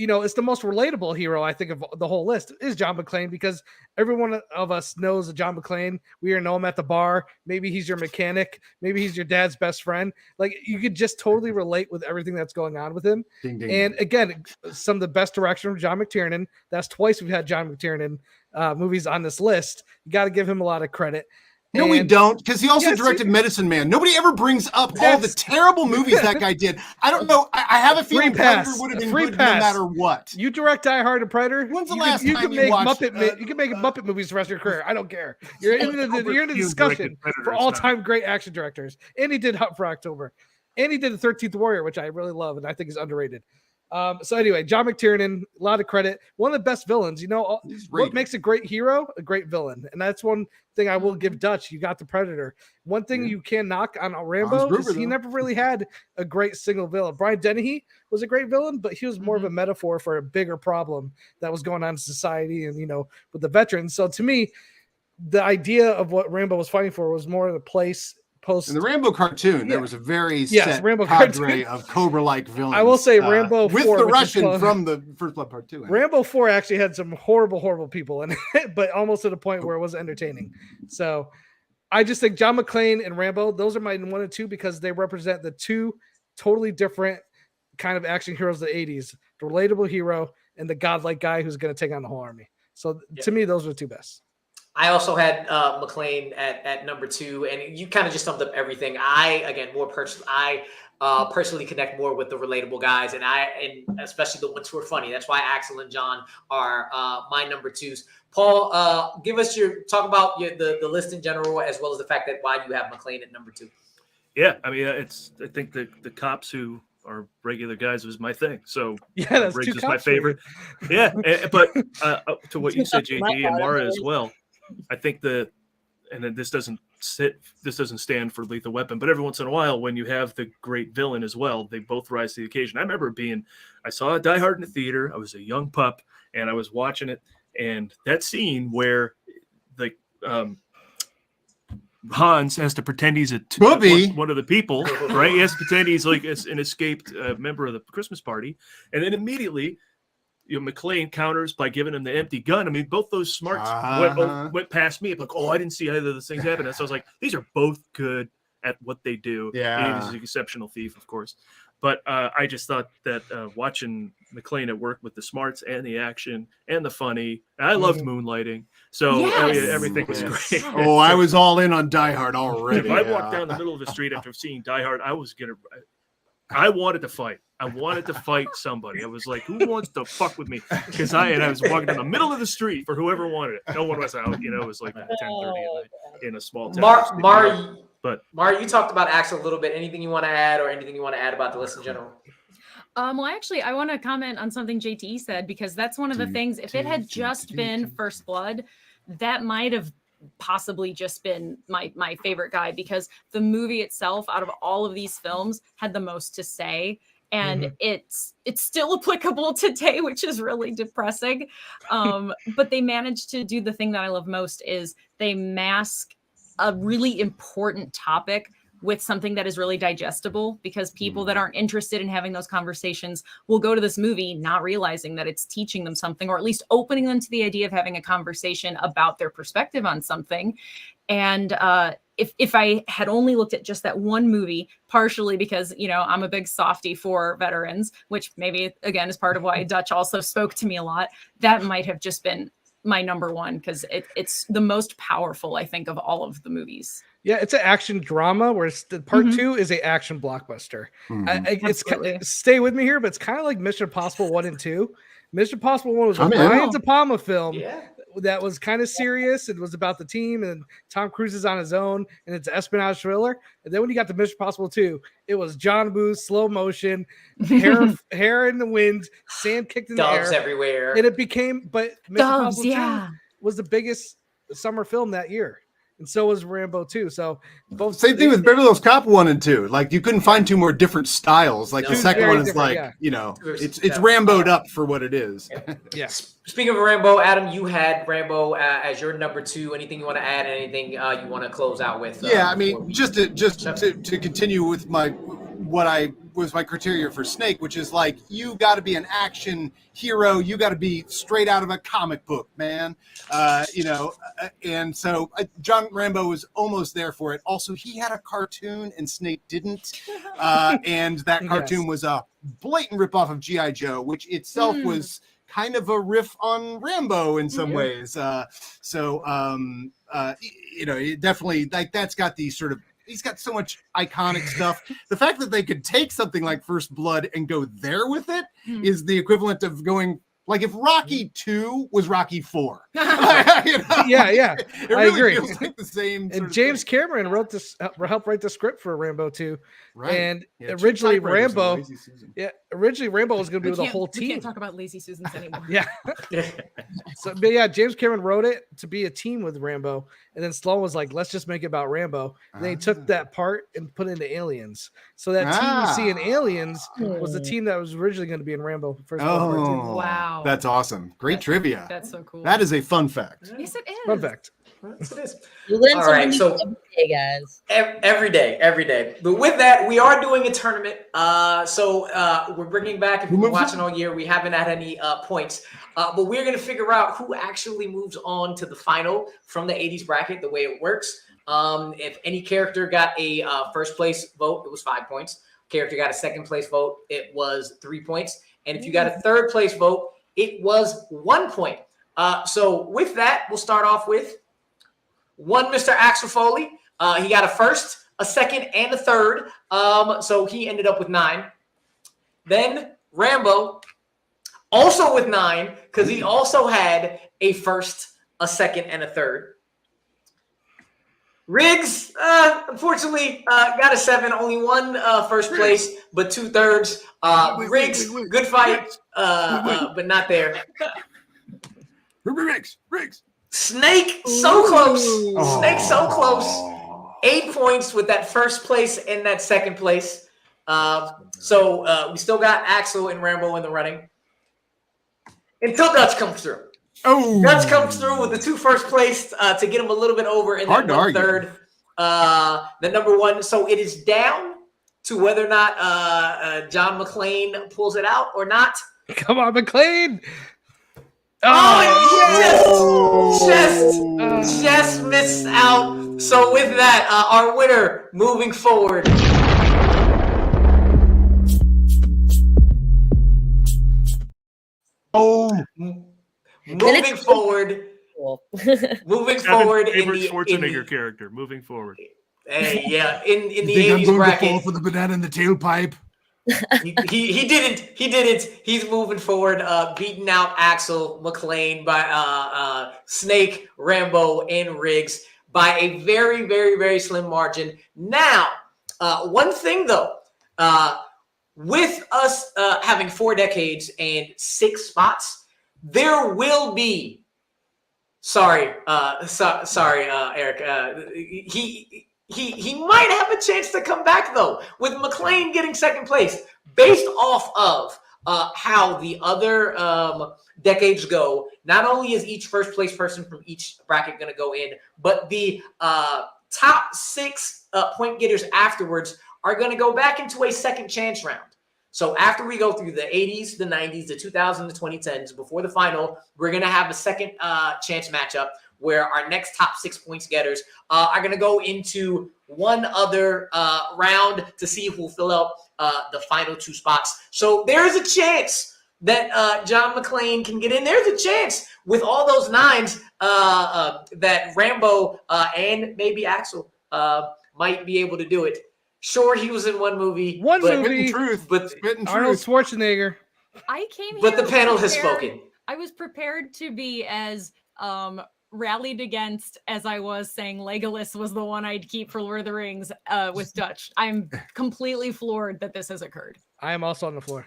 It's the most relatable hero, I think, of the whole list is John McClane because every one of us knows John McClane. We know him at the bar. Maybe he's your mechanic. Maybe he's your dad's best friend. Like you could just totally relate with everything that's going on with him. Ding, ding. And again, some of the best direction from John McTiernan. That's twice we've had John McTiernan movies on this list. You got to give him a lot of credit. No, we And- don't, because he also Yes, directed you- Medicine Man. Nobody ever brings up all the That's- terrible movies that guy did. I don't know. I have a feeling pass. Predator would have A been free good pass. no matter what. You direct Die Hard and Predator. When's the you last can, time you can you make watched, you can make Muppet movies the rest of your career. I don't care. You're in the Hume discussion directed Predator, for it's all-time great action directors. And he did Hunt for October. And he did The 13th Warrior, which I really love and I think is underrated. So anyway, John McTiernan, a lot of credit. One of the best villains. You know, what makes a great hero? A great villain. And that's one thing I will give Dutch. You got the Predator. One thing you can knock on Rambo is he never really had a great single villain. Brian Dennehy was a great villain, but he was more of a metaphor for a bigger problem that was going on in society and, you know, with the veterans. So to me, the idea of what Rambo was fighting for was more of a place post. In the Rambo cartoon, there was a very set Rambo cadre cartoon. of Cobra-like villains. I will say Rambo with 4, the which is Russian called- from the First Blood Part 2. Rambo 4 actually had some horrible people in it, but almost to the point where it was entertaining. So I just think John McClane and Rambo, those are my 1 and 2 because they represent the two totally different kind of action heroes of the 80s, the relatable hero and the godlike guy who's going to take on the whole army. So to me, those are the two best. I also had McClane at number 2, and you kind of just summed up everything. I personally connect more with the relatable guys, and especially the ones who are funny. That's why Axel and John are my number 2s. Paul, give us talk about the list in general, as well as the fact that why you have McClane at number 2. Yeah, I mean, I think the cops who are regular guys was my thing. So yeah, that's Riggs two is my cops for you. favorite. Yeah, but to what you said, JD and Mara as well. I think and then this doesn't stand for Lethal Weapon, but every once in a while, when you have the great villain as well, they both rise to the occasion. I remember I saw Die Hard in the theater. I was a young pup, and I was watching it, and that scene where Hans has to pretend he's one of the people, right? He has to pretend he's like an escaped member of the Christmas party, and then immediately, McClane counters by giving him the empty gun. I mean, both those smarts went past me. I'm like, I didn't see either of those things happen. And so I was like, these are both good at what they do. Yeah, he's an exceptional thief, of course. But I just thought that watching McClane at work with the smarts and the action and the funny, I loved moonlighting. So everything was great. I was all in on Die Hard already. If I walked down the middle of the street after seeing Die Hard, I wanted to fight. I wanted to fight somebody. I was like, who wants to fuck with me? Because I was walking in the middle of the street for whoever wanted it. No one was out. It was like 10:30 in a small town. Mara, you talked about Axel a little bit. Anything you want to add, or anything you want to add about the list in general? Well, actually, I want to comment on something JT said, because that's one of the things. If it had just been First Blood, that might have possibly just been my favorite guy, because the movie itself, out of all of these films, had the most to say. And it's still applicable today, which is really depressing. But they managed to do the thing that I love most, is they mask a really important topic with something that is really digestible, because people that aren't interested in having those conversations will go to this movie not realizing that it's teaching them something, or at least opening them to the idea of having a conversation about their perspective on something. And if I had only looked at just that one movie, partially because, I'm a big softie for veterans, which maybe again is part of why Dutch also spoke to me a lot, that might have just been my number 1, because it's the most powerful, I think, of all of the movies. Yeah, it's an action drama, whereas part 2 is an action blockbuster. Stay with me here, but it's kind of like Mission Impossible 1 and 2. Mission Impossible 1 was a Brian De Palma film that was kind of serious. It was about the team, and Tom Cruise is on his own, and it's an espionage thriller. And then when you got to Mission Impossible 2, it was John Woo, slow motion, hair in the wind, sand kicked in the air. Doves everywhere. And it became, but Mission Impossible 2 was the biggest summer film that year. And so was Rambo 2. So both same thing with Beverly Hills Cop 1 and 2. Like, you couldn't find two more different styles. Like, the second one is like, it's Rambo'd up for what it is. Yeah. Speaking of Rambo, Adam, you had Rambo as your number 2. Anything you want to add? Anything you want to close out with? I mean, just to continue with what was my criteria for Snake, which is like, you got to be an action hero. You got to be straight out of a comic book, man. And so John Rambo was almost there for it. Also, he had a cartoon and Snake didn't. And that cartoon was a blatant ripoff of G.I. Joe, which itself was kind of a riff on Rambo in some ways. It definitely like that's got these sort of. He's got so much iconic stuff. The fact that they could take something like First Blood and go there with it is the equivalent of going like if Rocky 2 was Rocky 4. Yeah, It really I agree. feels like the same. And James Cameron wrote this, helped write the script for Rambo 2. Right. And Yeah, originally typewriters and Rambo, Lazy Susan. originally Rambo was going to be with the whole We team. can't talk about Lazy Susans anymore. Yeah. But yeah, James Cameron wrote it to be a team with Rambo, and then Stallone was like, "Let's just make it about Rambo." And they took that part and put it into Aliens. So that team you see in Aliens was the team that was originally going to be in Rambo. First Oh, Wow. That's awesome. Great trivia. That's so cool. That is a fun fact. Yes, it is. Fun fact. Yes, it is. You learn All something right, so new every day, guys. every day. But with that, we are doing a tournament. We're bringing back, if you've been watching all year, we haven't had any points. But we're going to figure out who actually moves on to the final from the 80s bracket, the way it works. If any character got a first place vote, it was 5 points. Character got a second place vote, it was 3 points. And if you got a third place vote, it was 1 point. So with that, we'll start off with one Mr. Axel Foley. He got a first, a second, and a third. So he ended up with 9. Then Rambo, also with 9, because he also had a first, a second, and a third. Riggs, unfortunately, got a 7, only 1 first place, but 2/3. Riggs, good fight, but not there. Riggs. Snake, so close. Snake, so close. 8 points with that first place and that second place. So we still got Axel and Rambo in the running. Until Dutch comes through. Dutch comes through with the 2 first place to get him a little bit over, and then 1 third. The number 1. So it is down to whether or not John McClane pulls it out or not. Come on, McClane. Just missed out. So with that, our winner moving forward. Moving forward. Moving forward in favorite the Schwarzenegger character. Moving forward. Hey, yeah, in the Think I'm 80s going to bracket. fall for the banana in the tailpipe? He didn't. He's moving forward, beating out Axel, McClane by Snake, Rambo, and Riggs by a very, very, very slim margin. Now, one thing though, with us having 4 decades and 6 spots, there will be. Sorry, Eric. He might have a chance to come back, though, with McClane getting second place, based off of how the other decades go. Not only is each first place person from each bracket going to go in, but the top 6 point getters afterwards are going to go back into a second chance round. So after we go through the 80s, the 90s, the 2000s, the 2010s, before the final, we're going to have a second chance matchup where our next top 6 points getters are going to go into one other round to see who will fill out the final 2 spots. So there's a chance that John McClane can get in. There's a chance with all those 9s that Rambo and maybe Axel might be able to do it. Sure, he was in one movie. But Arnold Schwarzenegger. I came here. But the panel has prepared- spoken. I was prepared to be as rallied against as I was saying Legolas was the one I'd keep for Lord of the Rings with Dutch. I'm completely floored that this has occurred. I am also on the floor.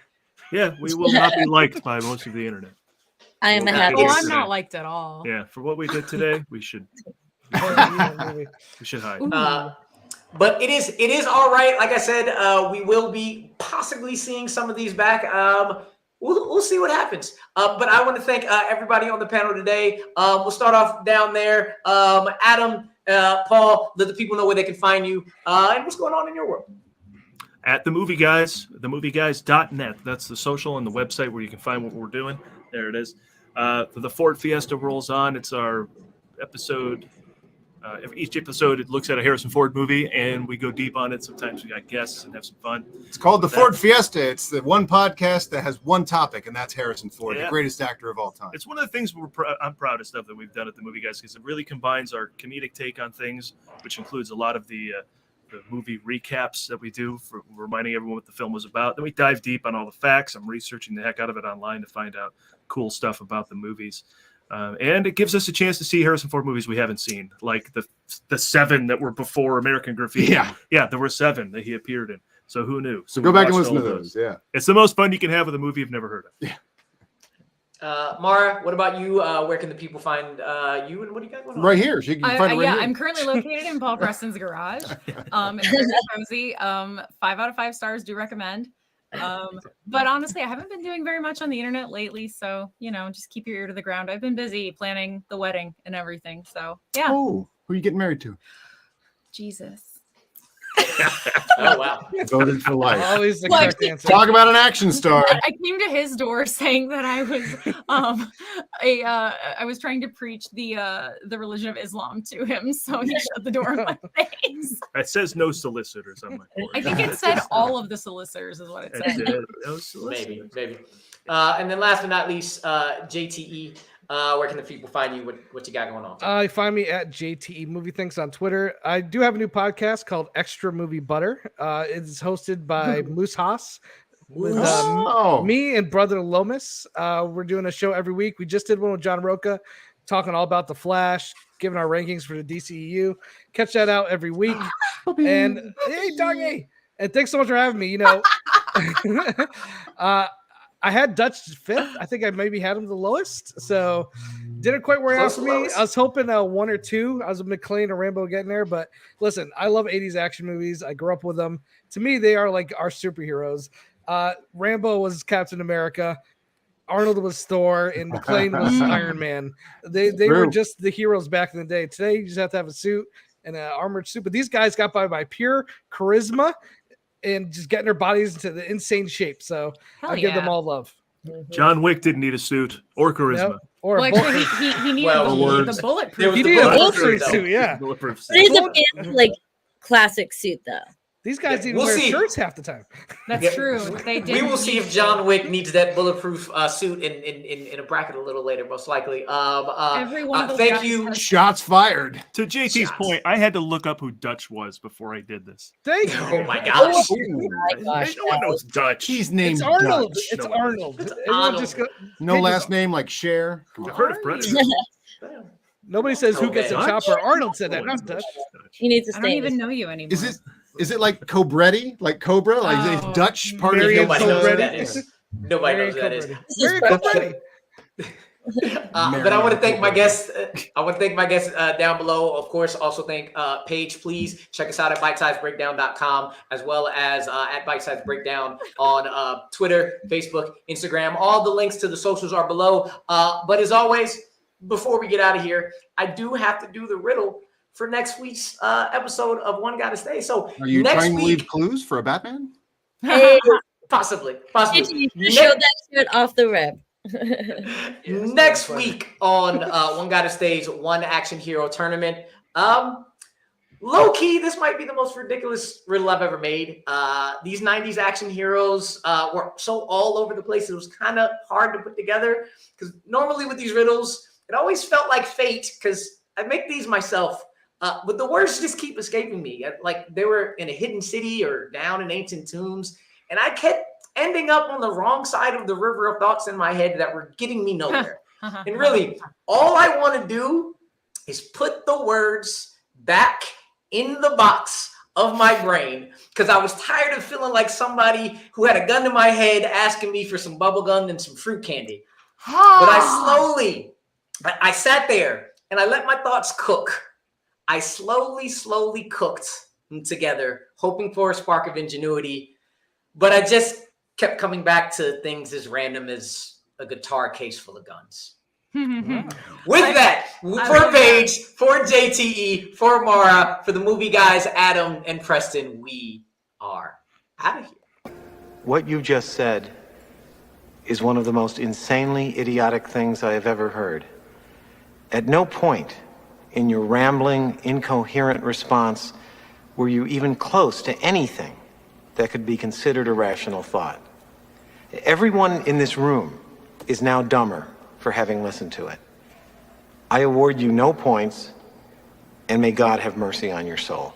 Yeah, we will not be liked by most of the internet. I am a happy. Oh, I'm not liked at all. Yeah, for what we did today, we should hide. But it is all right. Like I said, we will be possibly seeing some of these back. We'll see what happens. But I want to thank everybody on the panel today. We'll start off down there. Adam, Paul, let the people know where they can find you and what's going on in your world. At The Movie Guys, themovieguys.net. That's the social and the website where you can find what we're doing. There it is. The Ford Fiesta rolls on. It's our episode Each episode, it looks at a Harrison Ford movie, and we go deep on it. Sometimes we got guests and have some fun. It's called the Ford Fiesta. It's the one podcast that has one topic, and that's Harrison Ford, Yeah. the greatest actor of all time. It's one of the things I'm proudest of that we've done at the Movie Guys, because it really combines our comedic take on things, which includes a lot of the movie recaps that we do for reminding everyone what the film was about. Then we dive deep on all the facts. I'm researching the heck out of it online to find out cool stuff about the movies. And it gives us a chance to see Harrison Ford movies we haven't seen, like the 7 that were before American Graffiti. Yeah, there were 7 that he appeared in. So who knew? So go back and listen to those. Yeah, it's the most fun you can have with a movie you've never heard of. Yeah. Mara, what about you? Where can the people find you, and what do you got going on? Right here. She can find it right here. I'm currently located in Paul Preston's garage. It's very cozy. 5 out of 5 stars. Do recommend. But honestly, I haven't been doing very much on the internet lately, so just keep your ear to the ground. I've been busy planning the wedding and everything. So yeah. Oh, who are you getting married to? Jesus. Oh wow! Voted for life. Always the correct answer. Talk about an action star. I came to his door saying that I was I was trying to preach the religion of Islam to him, so he shut the door in my face. It says no solicitors on my board. I think it said all of the solicitors is what it said. No solicitors. Maybe. And then last but not least, JTE. Where can the people find you? What you got going on? Find me at JTE Movie Thinks on Twitter. I do have a new podcast called Extra Movie Butter. It's hosted by Moose Haas with me and Brother Lomas. We're doing a show every week. We just did one with John Roca, talking all about The Flash, giving our rankings for the DCEU. Catch that out every week. And hey, doggy! And thanks so much for having me. I had Dutch 5th. I think I maybe had him the lowest. So didn't quite work out for me. I was hoping 1 or 2. I was a McClane or Rambo getting there. But listen, I love 80s action movies. I grew up with them. To me, they are like our superheroes. Rambo was Captain America. Arnold was Thor. And McClane was Iron Man. They were just the heroes back in the day. Today, you just have to have a suit and an armored suit. But these guys got by pure charisma and just getting their bodies into the insane shape. So I give them all love. John Wick didn't need a suit or charisma. Nope. Or a he needed the bulletproof. He needed a bulletproof suit, yeah. But it's a fancy, classic suit, though. These guys didn't wear shirts half the time. That's true. They did. We will see if John Wick needs that bulletproof suit in a bracket a little later, most likely. Thank you. Shots fired. To JT's point, I had to look up who Dutch was before I did this. Thank you. Oh my gosh. No one knows Dutch. He's named It's Arnold. Dutch. It's Arnold. Arnold. No last name like Cher. I've heard of Predator. Nobody says who gets a chopper. Arnold said that, not Dutch. You need to I don't even know you anymore. Is it like Cobretti? Like Cobra? Like is Dutch part of Marion Nobody knows who that Cobretti. is. Nobody knows who that is. Very Cobretti. But I want to thank my guests. Down below. Of course, also thank Paige. Please check us out at bitesizebreakdown.com as well as at Bitesize Breakdown on Twitter, Facebook, Instagram. All the links to the socials are below. But as always, before we get out of here, I do have to do the riddle for next week's episode of One Gotta Stay. So Are you next trying to week, leave clues for a Batman? Hey, possibly. you showed that shit off the rip. Next week on One Gotta Stay's One Action Hero Tournament. Low key, this might be the most ridiculous riddle I've ever made. These 90s action heroes were so all over the place. It was kind of hard to put together because normally with these riddles, it always felt like fate because I make these myself. But the words just keep escaping me. Like they were in a hidden city or down in ancient tombs. And I kept ending up on the wrong side of the river of thoughts in my head that were getting me nowhere. And really, all I want to do is put the words back in the box of my brain because I was tired of feeling like somebody who had a gun to my head asking me for some bubble gum and some fruit candy. But I sat there and I let my thoughts cook. I slowly cooked them together, hoping for a spark of ingenuity. But I just kept coming back to things as random as a guitar case full of guns. With that, for Paige, for JTE, for Mara, for the movie guys, Adam and Preston, we are out of here. What you just said is one of the most insanely idiotic things I have ever heard. At no point in your rambling, incoherent response were you even close to anything that could be considered a rational thought. Everyone in this room is now dumber for having listened to it. I award you no points, and may God have mercy on your soul.